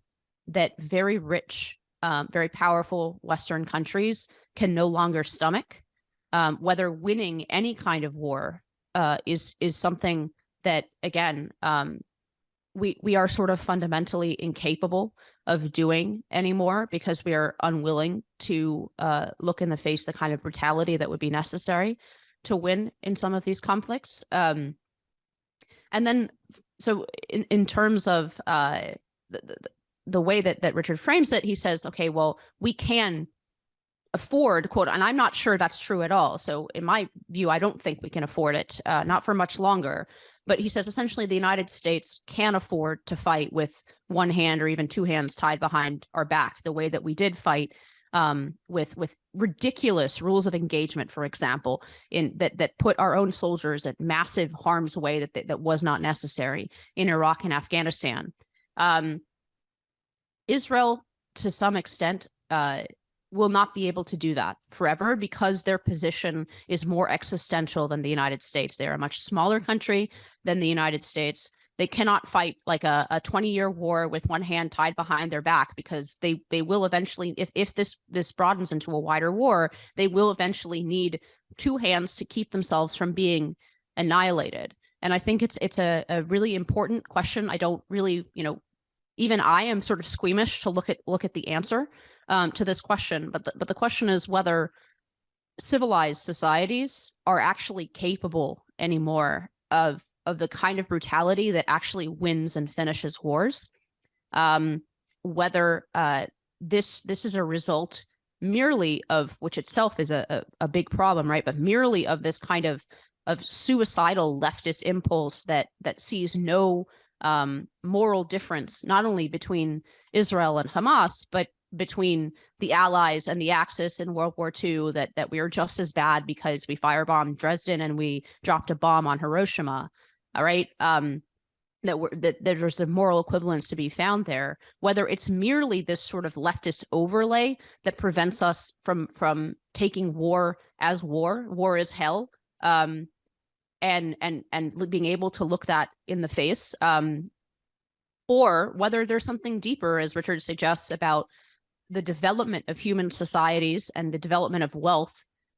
that very rich, very powerful Western countries can no longer stomach. Whether winning any kind of war is something that, again, we are sort of fundamentally incapable of doing anymore, because we are unwilling to look in the face the kind of brutality that would be necessary to win in some of these conflicts. And then, so in terms of the way that Richard frames it, he says, okay, well, we can afford, quote, and I'm not sure that's true at all. So in my view, I don't think we can afford it, not for much longer. But he says essentially the United States can afford to fight with one hand or even two hands tied behind our back, the way that we did fight with ridiculous rules of engagement, for example, that put our own soldiers at massive harm's way that was not necessary in Iraq and Afghanistan. Israel, to some extent, will not be able to do that forever, because their position is more existential than the United States. They are a much smaller country than the United States. They cannot fight like a 20-year war with one hand tied behind their back, because they will eventually, if this broadens into a wider war, they will eventually need two hands to keep themselves from being annihilated. And I think it's a really important question. I don't really, even I am sort of squeamish to look at the answer to this question, but the question is whether civilized societies are actually capable anymore of the kind of brutality that actually wins and finishes wars. Whether this is a result merely of, which itself is a big problem, right? But merely of this kind of suicidal leftist impulse that sees no moral difference, not only between Israel and Hamas, but between the Allies and the Axis in World War II, that we are just as bad because we firebombed Dresden and we dropped a bomb on Hiroshima. All right. That there's a moral equivalence to be found there, whether it's merely this sort of leftist overlay that prevents us from taking war as war is hell, and being able to look that in the face, or whether there's something deeper, as Richard suggests, about the development of human societies and the development of wealth,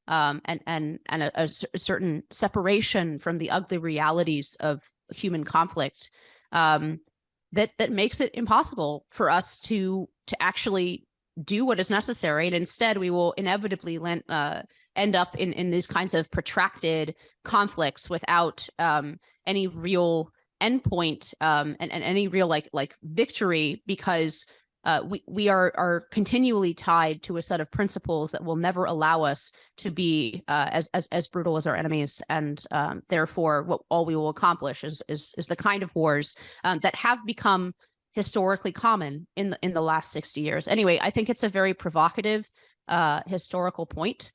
and a certain separation from the ugly realities of human conflict, that makes it impossible for us to actually do what is necessary. And instead, we will inevitably end up in these kinds of protracted conflicts without any real endpoint, and any real like victory, because we are continually tied to a set of principles that will never allow us to be as brutal as our enemies, and therefore all we will accomplish is the kind of wars that have become historically common in the last 60 years. Anyway, I think it's a very provocative historical point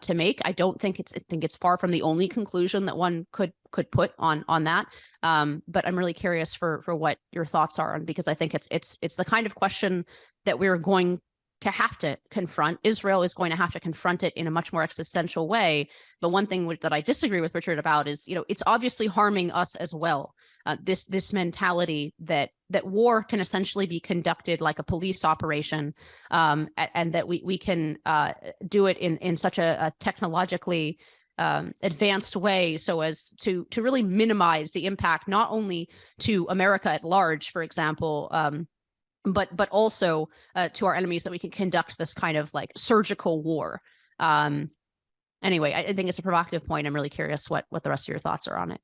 to make. I think it's far from the only conclusion that one could put on that. But I'm really curious for what your thoughts are on, because I think it's the kind of question that we're going to have to confront. Israel is going to have to confront it in a much more existential way. But one thing that I disagree with Richard about is, it's obviously harming us as well. This mentality that war can essentially be conducted like a police operation, and that we can do it in such a technologically advanced way, so as to really minimize the impact, not only to America at large, for example, but also to our enemies, that we can conduct this kind of like surgical war. Anyway, I think it's a provocative point. I'm really curious what the rest of your thoughts are on it.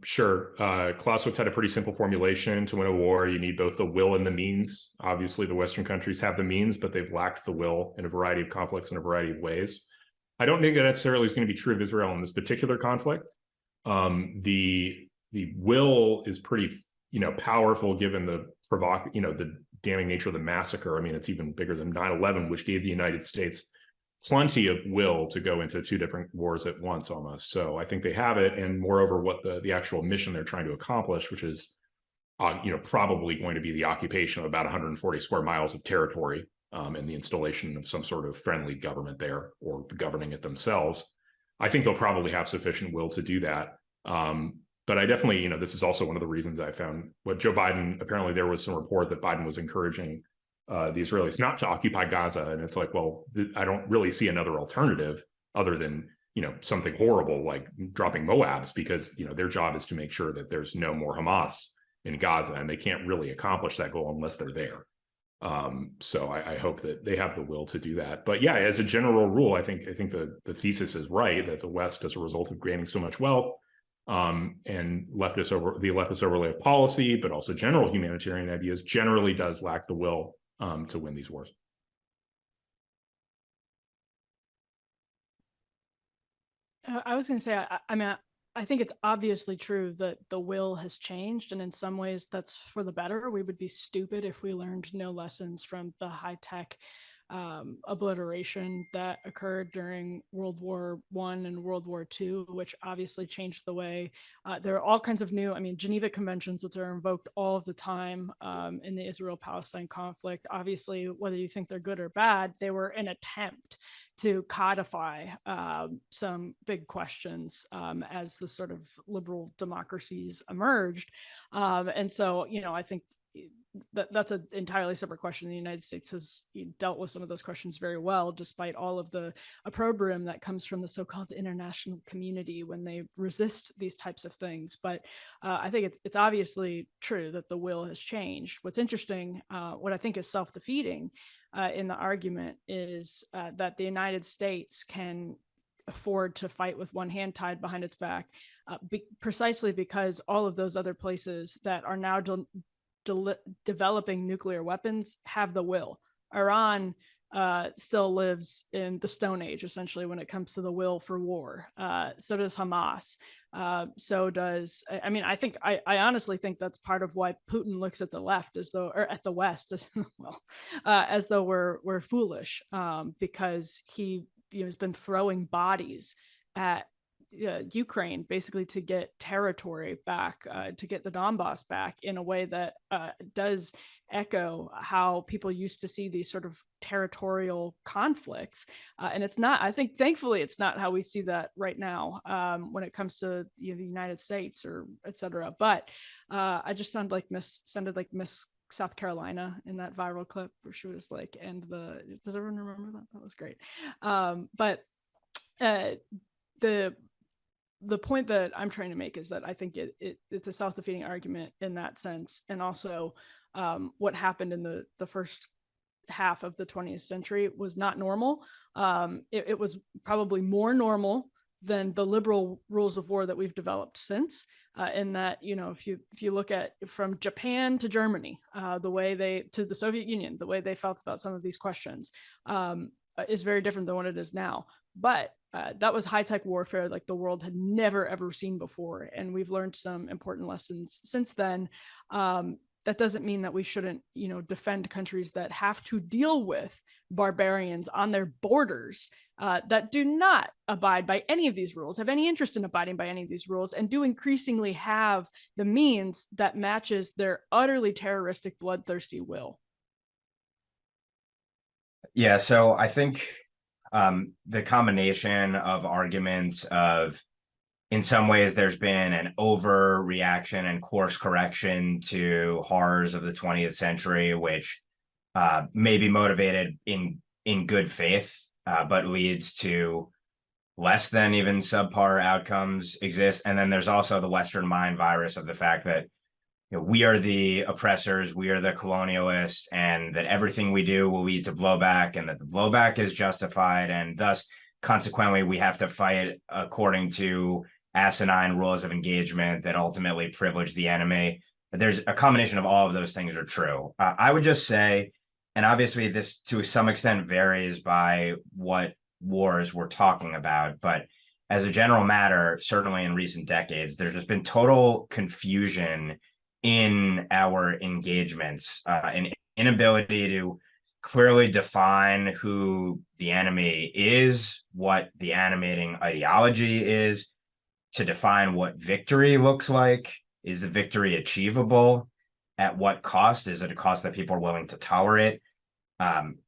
Sure. Clausewitz had a pretty simple formulation. To win a war, you need both the will and the means. Obviously, the Western countries have the means, but they've lacked the will in a variety of conflicts in a variety of ways. I don't think that necessarily is going to be true of Israel in this particular conflict. The will is pretty, powerful, given the the damning nature of the massacre. I mean, it's even bigger than 9/11, which gave the United States plenty of will to go into two different wars at once almost. So I think they have it. And moreover, what the actual mission they're trying to accomplish, which is probably going to be the occupation of about 140 square miles of territory and the installation of some sort of friendly government there, or governing it themselves. I think they'll probably have sufficient will to do that. But I definitely, this is also one of the reasons I found what Joe Biden, apparently there was some report that Biden was encouraging the Israelis not to occupy Gaza. And it's like, well, I don't really see another alternative other than, something horrible like dropping Moabs, because, their job is to make sure that there's no more Hamas in Gaza, and they can't really accomplish that goal unless they're there. So I hope that they have the will to do that. But yeah, as a general rule, I think the thesis is right, that the West, as a result of gaining so much wealth, and the leftist overlay of policy, but also general humanitarian ideas, generally does lack the will to win these wars. I was going to say, I think it's obviously true that the will has changed, and in some ways that's for the better. We would be stupid if we learned no lessons from the high-tech obliteration that occurred during World War I and World War II, which obviously changed the way. There are all kinds of new, Geneva Conventions, which are invoked all of the time in the Israel-Palestine conflict. Obviously, whether you think they're good or bad, they were an attempt to codify some big questions as the sort of liberal democracies emerged. And so, I think that's an entirely separate question. The United States has dealt with some of those questions very well, despite all of the opprobrium that comes from the so-called international community when they resist these types of things. But I think it's obviously true that the will has changed. What's interesting, what I think is self-defeating in the argument is that the United States can afford to fight with one hand tied behind its back, precisely because all of those other places that are now developing nuclear weapons have the will. Iran still lives in the Stone Age, essentially, when it comes to the will for war. So does Hamas. So does, I honestly think that's part of why Putin looks at the left as though, or at the West as well, as though we're foolish, because he has been throwing bodies at Ukraine, basically to get territory back, to get the Donbass back, in a way that does echo how people used to see these sort of territorial conflicts. And it's not, I think, thankfully, it's not how we see that right now when it comes to the United States or et cetera. But I just sounded like Miss South Carolina in that viral clip where she was like, does everyone remember that? That was great. But the point that I'm trying to make is that I think it's a self-defeating argument in that sense. And also what happened in the first half of the 20th century was not normal. It was probably more normal than the liberal rules of war that we've developed since, in that, if you look at from Japan to Germany, to the Soviet Union, the way they felt about some of these questions is very different than what it is now. But that was high-tech warfare like the world had never, ever seen before. And we've learned some important lessons since then. That doesn't mean that we shouldn't, defend countries that have to deal with barbarians on their borders that do not abide by any of these rules, have any interest in abiding by any of these rules, and do increasingly have the means that matches their utterly terroristic, bloodthirsty will. Yeah, so I think the combination of arguments of, in some ways, there's been an overreaction and course correction to horrors of the 20th century, which may be motivated in good faith, but leads to less than even subpar outcomes exist. And then there's also the Western mind virus of the fact that we are the oppressors, we are the colonialists, and that everything we do will lead to blowback, and that the blowback is justified, and thus, consequently, we have to fight according to asinine rules of engagement that ultimately privilege the enemy. There's a combination of all of those things are true. I would just say, and obviously this to some extent varies by what wars we're talking about, but as a general matter, certainly in recent decades, there's just been total confusion in our engagements, an inability to clearly define who the enemy is, what the animating ideology is, to define what victory looks like. Is the victory achievable? At what cost? Is it a cost that people are willing to tolerate?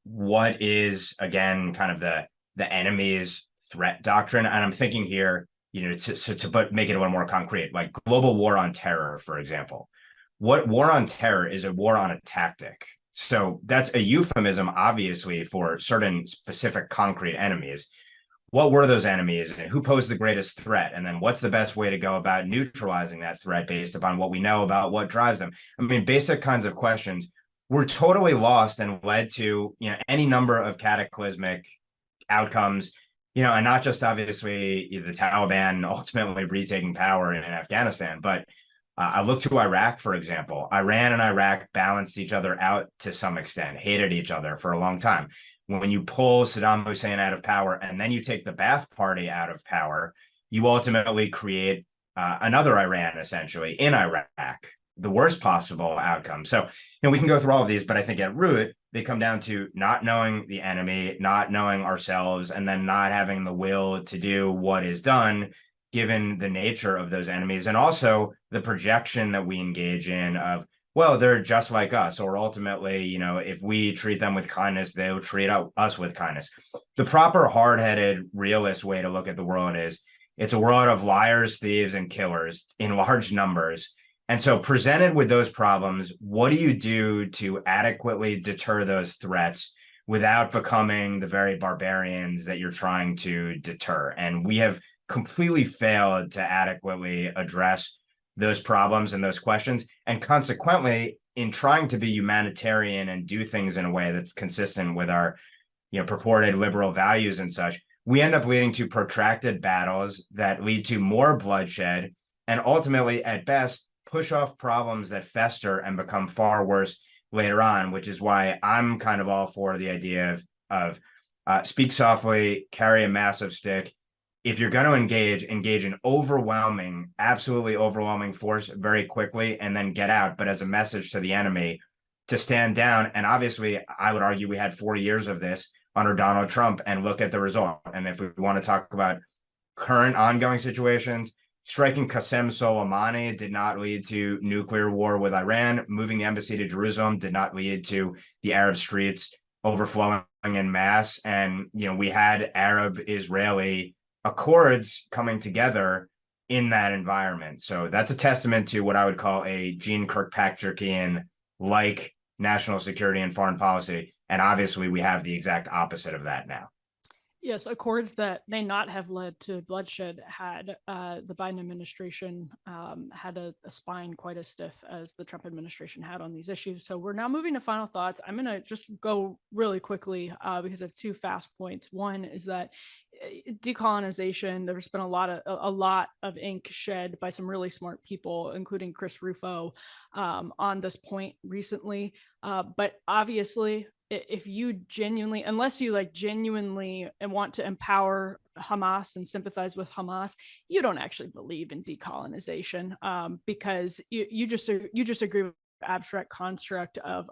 What is, again, kind of the enemy's threat doctrine? And I'm thinking here, make it a little more concrete, like global war on terror, for example. What war on terror is a war on a tactic. So that's a euphemism, obviously, for certain specific concrete enemies. What were those enemies and who posed the greatest threat? And then what's the best way to go about neutralizing that threat based upon what we know about what drives them? I mean, basic kinds of questions were totally lost and led to, any number of cataclysmic outcomes, and not just obviously the Taliban ultimately retaking power in Afghanistan, but I look to Iraq, for example. Iran and Iraq balanced each other out to some extent, hated each other for a long time. When you pull Saddam Hussein out of power and then you take the Ba'ath Party out of power, you ultimately create another Iran, essentially, in Iraq, the worst possible outcome. So, we can go through all of these, but I think at root, they come down to not knowing the enemy, not knowing ourselves, and then not having the will to do what is done, given the nature of those enemies, and also the projection that we engage in of, well, they're just like us, or ultimately, if we treat them with kindness, they'll treat us with kindness. The proper hard-headed realist way to look at the world is it's a world of liars, thieves, and killers in large numbers. And so presented with those problems, what do you do to adequately deter those threats without becoming the very barbarians that you're trying to deter? And we have completely failed to adequately address those problems and those questions. And consequently, in trying to be humanitarian and do things in a way that's consistent with our, purported liberal values and such, we end up leading to protracted battles that lead to more bloodshed and ultimately, at best, push off problems that fester and become far worse later on, which is why I'm kind of all for the idea of speak softly, carry a massive stick. If you're going to engage in absolutely overwhelming force very quickly and then get out, but as a message to the enemy to stand down. And obviously, I would argue we had 40 years of this under Donald Trump, and look at the result. And if we want to talk about current ongoing situations, striking Qasem Soleimani did not lead to nuclear war with Iran. Moving the embassy to Jerusalem did not lead to the Arab streets overflowing en masse. And, we had Arab-Israeli accords coming together in that environment. So that's a testament to what I would call a Jeane Kirkpatrickian like national security and foreign policy. And obviously we have the exact opposite of that now. Yes, accords that may not have led to bloodshed had the Biden administration had a spine quite as stiff as the Trump administration had on these issues. So we're now moving to final thoughts. I'm going to just go really quickly because I have two fast points. One is that decolonization, there's been a lot of ink shed by some really smart people, including Chris Rufo, on this point recently. But obviously, if you genuinely and want to empower Hamas and sympathize with Hamas, you don't actually believe in decolonization because you just agree with the abstract construct of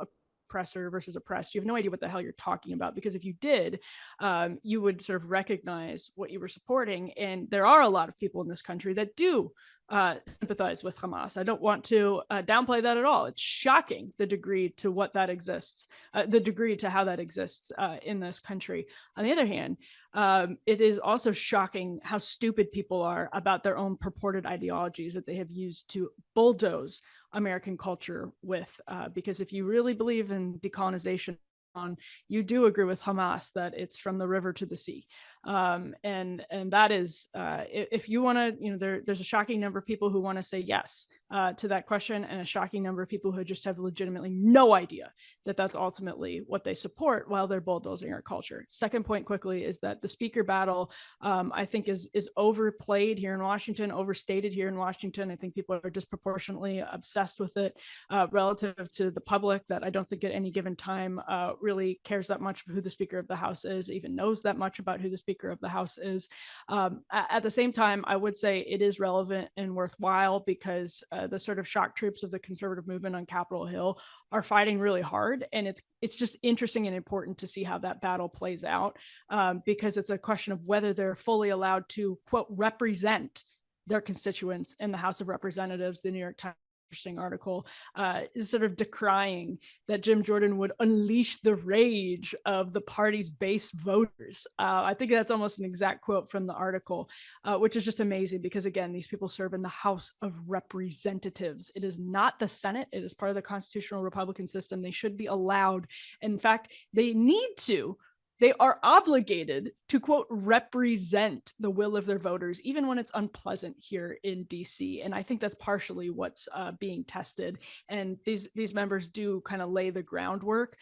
oppressor versus oppressed. You have no idea what the hell you're talking about, because if you did, you would sort of recognize what you were supporting. And there are a lot of people in this country that do sympathize with Hamas. I don't want to downplay that at all. It's shocking the degree to what that exists, the degree to how that exists in this country. On the other hand, it is also shocking how stupid people are about their own purported ideologies that they have used to bulldoze American culture with. Because if you really believe in decolonization, you do agree with Hamas that it's from the river to the sea. And that is, if you want to, there's a shocking number of people who want to say yes to that question, and a shocking number of people who just have legitimately no idea that that's ultimately what they support while they're bulldozing our culture. Second point quickly is that the speaker battle, I think is overplayed here in Washington, overstated here in Washington. I think people are disproportionately obsessed with it relative to the public, that I don't think at any given time really cares that much who the Speaker of the House is, even knows that much about who the Speaker Speaker of the House is. At the same time, I would say it is relevant and worthwhile because the sort of shock troops of the conservative movement on Capitol Hill are fighting really hard. And it's just interesting and important to see how that battle plays out, because it's a question of whether they're fully allowed to, quote, represent their constituents in the House of Representatives. The New York Times interesting article is sort of decrying that Jim Jordan would unleash the rage of the party's base voters. I think that's almost an exact quote from the article, which is just amazing because, again, these people serve in the House of Representatives. It is not the Senate. It is part of the constitutional Republican system. They should be allowed. In fact, they need to. They are obligated to, quote, represent the will of their voters, even when it's unpleasant here in DC. And I think that's partially what's being tested. And these members do kind of lay the groundwork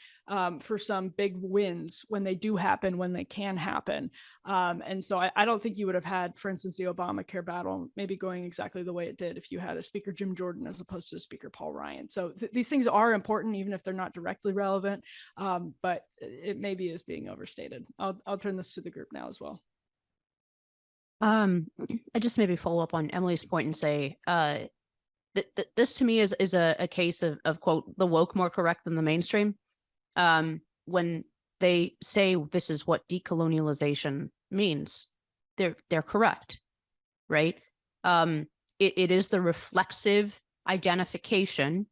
for some big wins when they do happen, when they can happen. And so I don't think you would have had, for instance, the Obamacare battle maybe going exactly the way it did if you had a Speaker Jim Jordan as opposed to a Speaker Paul Ryan. So these things are important, even if they're not directly relevant, but it maybe is being overstated. I'll turn this to the group now as well. I just maybe follow up on Emily's point and say this to me is a case of quote, the woke more correct than the mainstream. When they say this is what decolonialization means, they're correct, right? It is the reflexive identification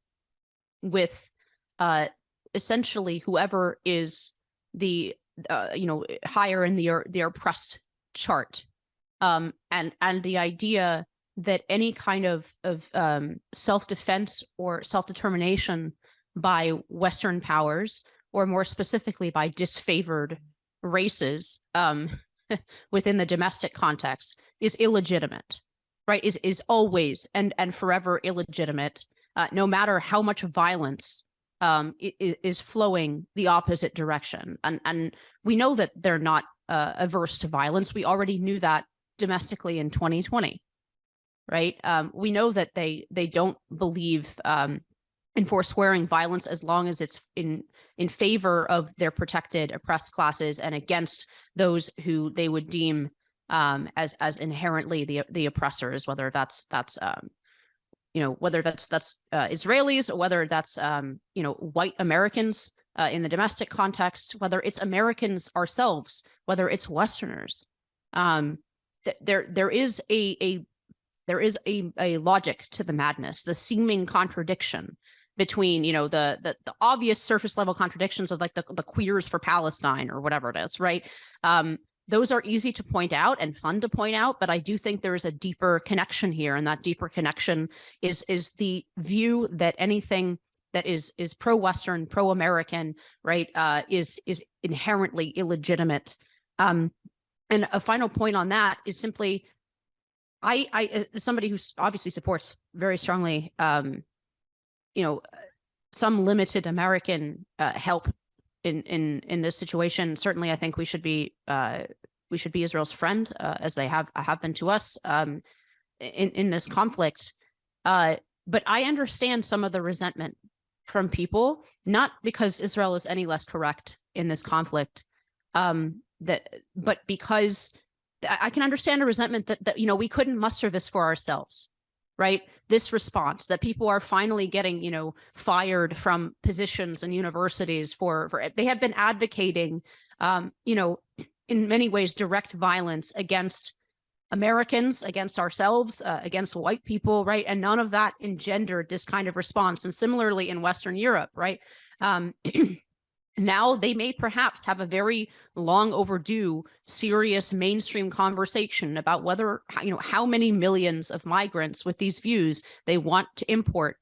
with essentially whoever is the higher in the oppressed chart, and the idea that any kind of self-defense or self-determination by Western powers, or more specifically by disfavored races within the domestic context, is illegitimate, right? Is always and forever illegitimate, no matter how much violence is flowing the opposite direction. And we know that they're not averse to violence. We already knew that domestically in 2020, right? We know that they don't believe in forswearing violence as long as it's in favor of their protected oppressed classes and against those who they would deem as inherently the oppressors, whether that's Israelis, or whether that's white Americans in the domestic context, whether it's Americans ourselves, whether it's Westerners. There is a logic to the madness, the seeming contradiction between the obvious surface level contradictions of like the queers for Palestine or whatever it is, right? Those are easy to point out and fun to point out, but I do think there is a deeper connection here, and that deeper connection is the view that anything that is pro-Western, pro-American, right, is inherently illegitimate. And a final point on that is simply, I as somebody who obviously supports very strongly, some limited American help in this situation. Certainly, I think we should be Israel's friend, as they have been to us in this conflict. But I understand some of the resentment from people, not because Israel is any less correct in this conflict, but because I can understand a resentment that we couldn't muster this for ourselves, right? This response that people are finally getting, fired from positions and universities for they have been advocating, in many ways, direct violence against Americans, against ourselves, against white people, right? And none of that engendered this kind of response. And similarly in Western Europe, right? Now they may perhaps have a very long overdue, serious mainstream conversation about whether, how many millions of migrants with these views they want to import.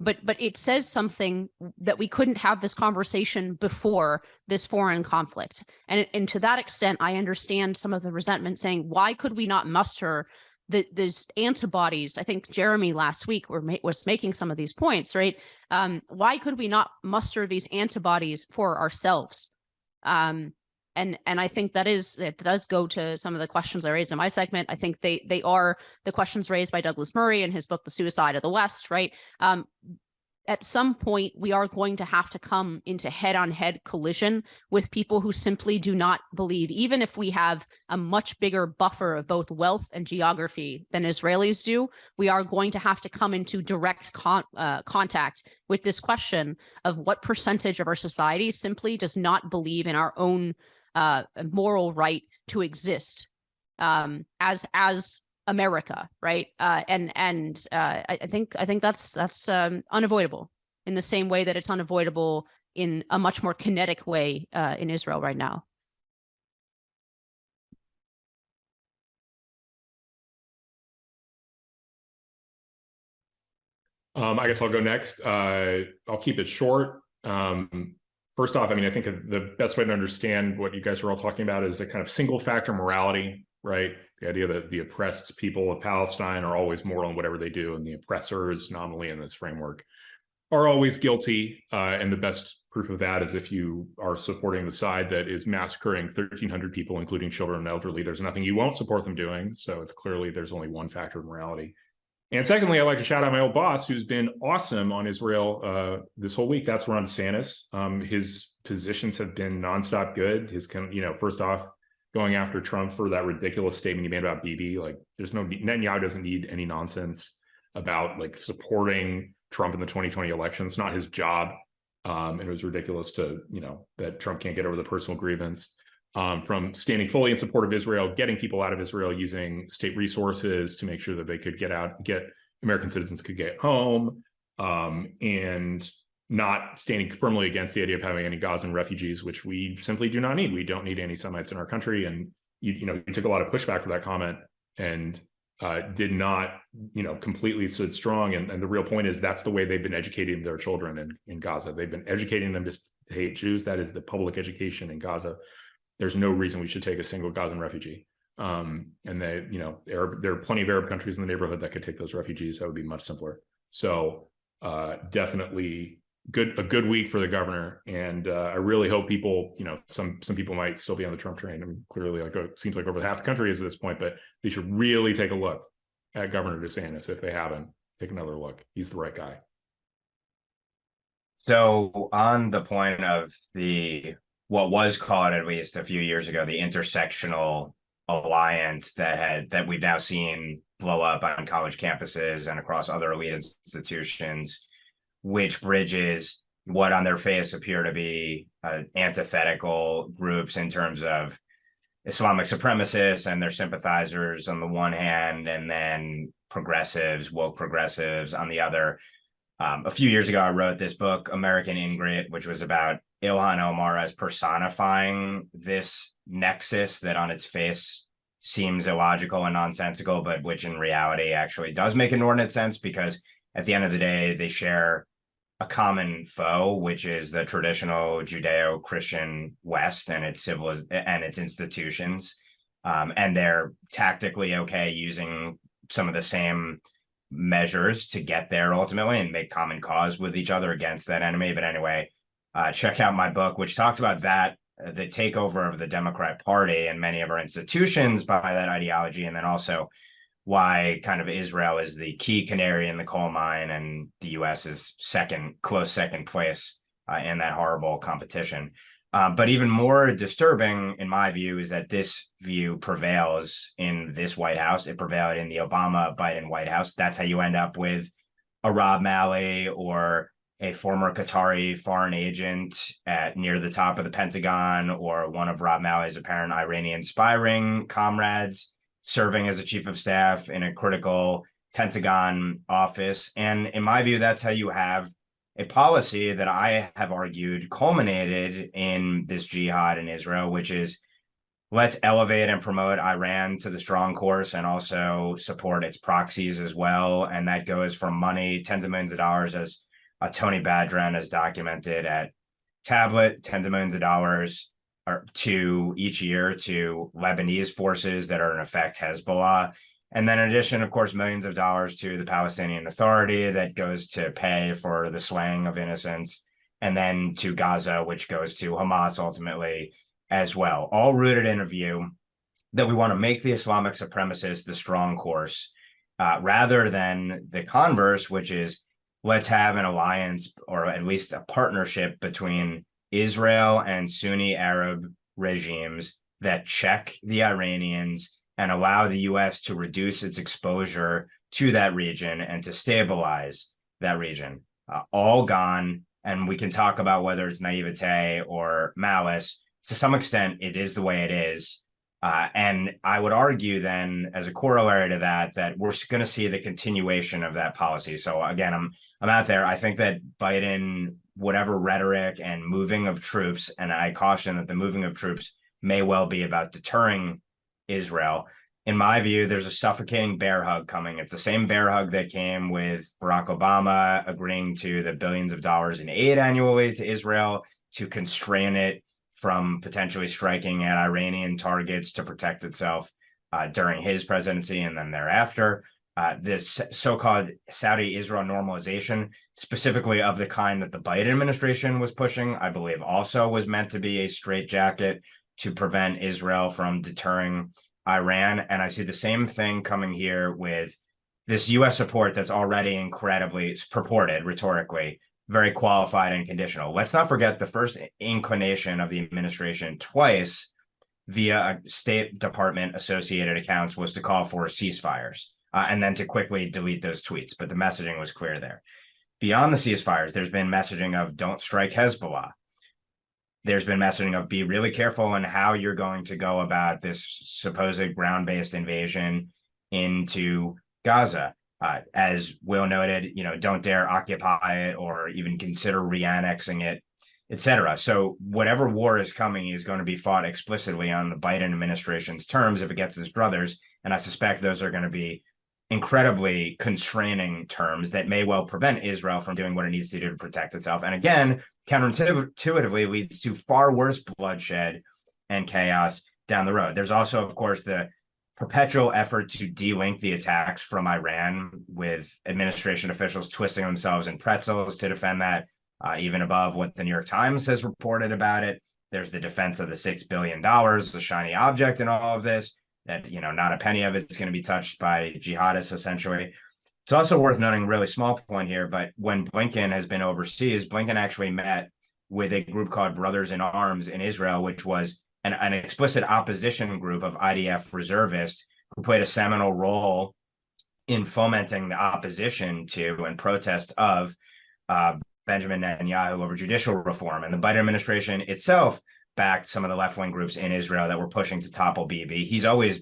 But it says something that we couldn't have this conversation before this foreign conflict. And to that extent, I understand some of the resentment saying, why could we not muster these antibodies? I think Jeremy last week was making some of these points, right? Why could we not muster these antibodies for ourselves? And I think it does go to some of the questions I raised in my segment. I think they are the questions raised by Douglas Murray in his book, The Suicide of the West, right? at some point, we are going to have to come into head-on-head collision with people who simply do not believe, even if we have a much bigger buffer of both wealth and geography than Israelis do, we are going to have to come into direct contact with this question of what percentage of our society simply does not believe in our own moral right to exist as America, right? I think that's unavoidable in the same way that it's unavoidable in a much more kinetic way in Israel right now. I guess I'll go next. I'll keep it short. First off, I mean, I think the best way to understand what you guys are all talking about is a kind of single factor morality, right? The idea that the oppressed people of Palestine are always moral in whatever they do, and the oppressors, nominally in this framework, are always guilty. And the best proof of that is if you are supporting the side that is massacring 1,300 people, including children and elderly, there's nothing you won't support them doing. So it's clearly there's only one factor of morality. And secondly, I'd like to shout out my old boss, who's been awesome on Israel this whole week. That's Ron DeSantis. His positions have been nonstop good. First off, going after Trump for that ridiculous statement he made about Bibi. Like, Netanyahu doesn't need any nonsense about like supporting Trump in the 2020 election. It's not his job. And it was ridiculous that Trump can't get over the personal grievance. From standing fully in support of Israel, getting people out of Israel, using state resources to make sure that they could American citizens could get home, and not standing firmly against the idea of having any Gazan refugees, which we simply do not need. We don't need anti-Semites in our country. And you took a lot of pushback for that comment and did not, completely stood strong. And the real point is that's the way they've been educating their children in Gaza. They've been educating them to hate Jews. That is the public education in Gaza. There's no reason we should take a single Gazan refugee. And there are plenty of Arab countries in the neighborhood that could take those refugees. That would be much simpler. So definitely a good week for the governor. And I really hope people, some people might still be on the Trump train. I mean, clearly, it seems like over half the country is at this point, but they should really take a look at Governor DeSantis. If they haven't, take another look. He's the right guy. So on the point of what was called, at least a few years ago, the intersectional alliance that we've now seen blow up on college campuses and across other elite institutions, which bridges what on their face appear to be antithetical groups in terms of Islamic supremacists and their sympathizers on the one hand, and then woke progressives on the other. A few years ago, I wrote this book, American Ingrid, which was about Ilhan Omar as personifying this nexus that on its face seems illogical and nonsensical, but which in reality actually does make inordinate sense, because at the end of the day, they share a common foe, which is the traditional Judeo-Christian West and its institutions. And they're tactically okay using some of the same measures to get there ultimately and make common cause with each other against that enemy. But anyway, check out my book, which talks about that, the takeover of the Democrat Party and many of our institutions by that ideology, and then also why kind of Israel is the key canary in the coal mine and the U.S. is close second place in that horrible competition. But even more disturbing, in my view, is that this view prevails in this White House. It prevailed in the Obama-Biden White House. That's how you end up with a Rob Malley or a former Qatari foreign agent near the top of the Pentagon, or one of Rob Malley's apparent Iranian spy ring comrades serving as a chief of staff in a critical Pentagon office. And in my view, that's how you have a policy that I have argued culminated in this jihad in Israel, which is let's elevate and promote Iran to the strong course and also support its proxies as well. And that goes from money, tens of millions of dollars, as Tony Badran has documented at Tablet, tens of millions of dollars to each year to Lebanese forces that are in effect Hezbollah. And then in addition, of course, millions of dollars to the Palestinian Authority that goes to pay for the slaying of innocents, and then to Gaza, which goes to Hamas ultimately as well, all rooted in a view that we want to make the Islamic supremacists the strong course, rather than the converse, which is let's have an alliance or at least a partnership between Israel and Sunni Arab regimes that check the Iranians and allow the US to reduce its exposure to that region and to stabilize that region. All gone. And we can talk about whether it's naivete or malice. To some extent, it is the way it is. And I would argue then, as a corollary to that, that we're going to see the continuation of that policy. So again, I'm out there. I think that Biden, whatever rhetoric and moving of troops, and I caution that the moving of troops may well be about deterring Israel. In my view, there's a suffocating bear hug coming. It's the same bear hug that came with Barack Obama agreeing to the billions of dollars in aid annually to Israel to constrain it from potentially striking at Iranian targets to protect itself during his presidency and then thereafter. This so-called Saudi-Israel normalization, specifically of the kind that the Biden administration was pushing, I believe also was meant to be a straitjacket to prevent Israel from deterring Iran. And I see the same thing coming here with this U.S. support that's already incredibly purported rhetorically, very qualified and conditional. Let's not forget the first inclination of the administration twice via State Department associated accounts was to call for ceasefires and then to quickly delete those tweets. But the messaging was clear there. Beyond the ceasefires, there's been messaging of don't strike Hezbollah. There's been messaging of be really careful in how you're going to go about this supposed ground-based invasion into Gaza. As Will noted, don't dare occupy it or even consider re-annexing it, etc. So whatever war is coming is going to be fought explicitly on the Biden administration's terms if it gets its druthers. And I suspect those are going to be incredibly constraining terms that may well prevent Israel from doing what it needs to do to protect itself. And again, counterintuitively leads to far worse bloodshed and chaos down the road. There's also, of course, the perpetual effort to de-link the attacks from Iran, with administration officials twisting themselves in pretzels to defend that, even above what the New York Times has reported about it. There's the defense of the $6 billion, the shiny object in all of this, that, not a penny of it's going to be touched by jihadists, essentially. It's also worth noting, a really small point here, but when Blinken has been overseas, Blinken actually met with a group called Brothers in Arms in Israel, which was an explicit opposition group of IDF reservists who played a seminal role in fomenting the opposition to and protest of Benjamin Netanyahu over judicial reform. And the Biden administration itself backed some of the left-wing groups in Israel that were pushing to topple Bibi. The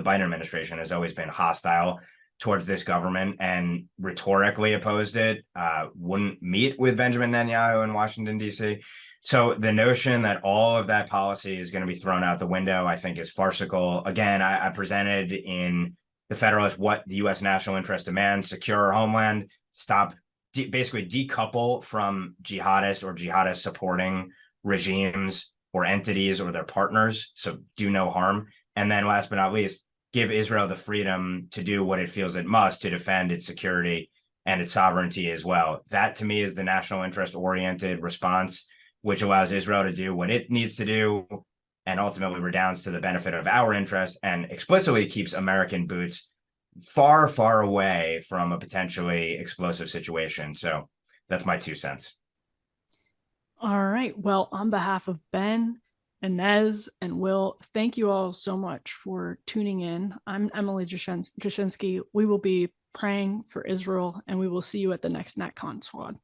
Biden administration has always been hostile towards this government and rhetorically opposed it, wouldn't meet with Benjamin Netanyahu in Washington, D.C. So the notion that all of that policy is going to be thrown out the window, I think, is farcical. Again, I presented in The Federalist what the U.S. national interest demands: secure our homeland, stop, basically decouple from jihadists or jihadist supporting regimes or entities or their partners, so do no harm. And then last but not least, give Israel the freedom to do what it feels it must to defend its security and its sovereignty as well. That, to me, is the national interest-oriented response, which allows Israel to do what it needs to do and ultimately redounds to the benefit of our interest and explicitly keeps American boots far, far away from a potentially explosive situation. So that's my 2 cents. All right. Well, on behalf of Ben, Inez, and Will, thank you all so much for tuning in. I'm Emily Jashinsky. We will be praying for Israel, and we will see you at the next NatCon Squad.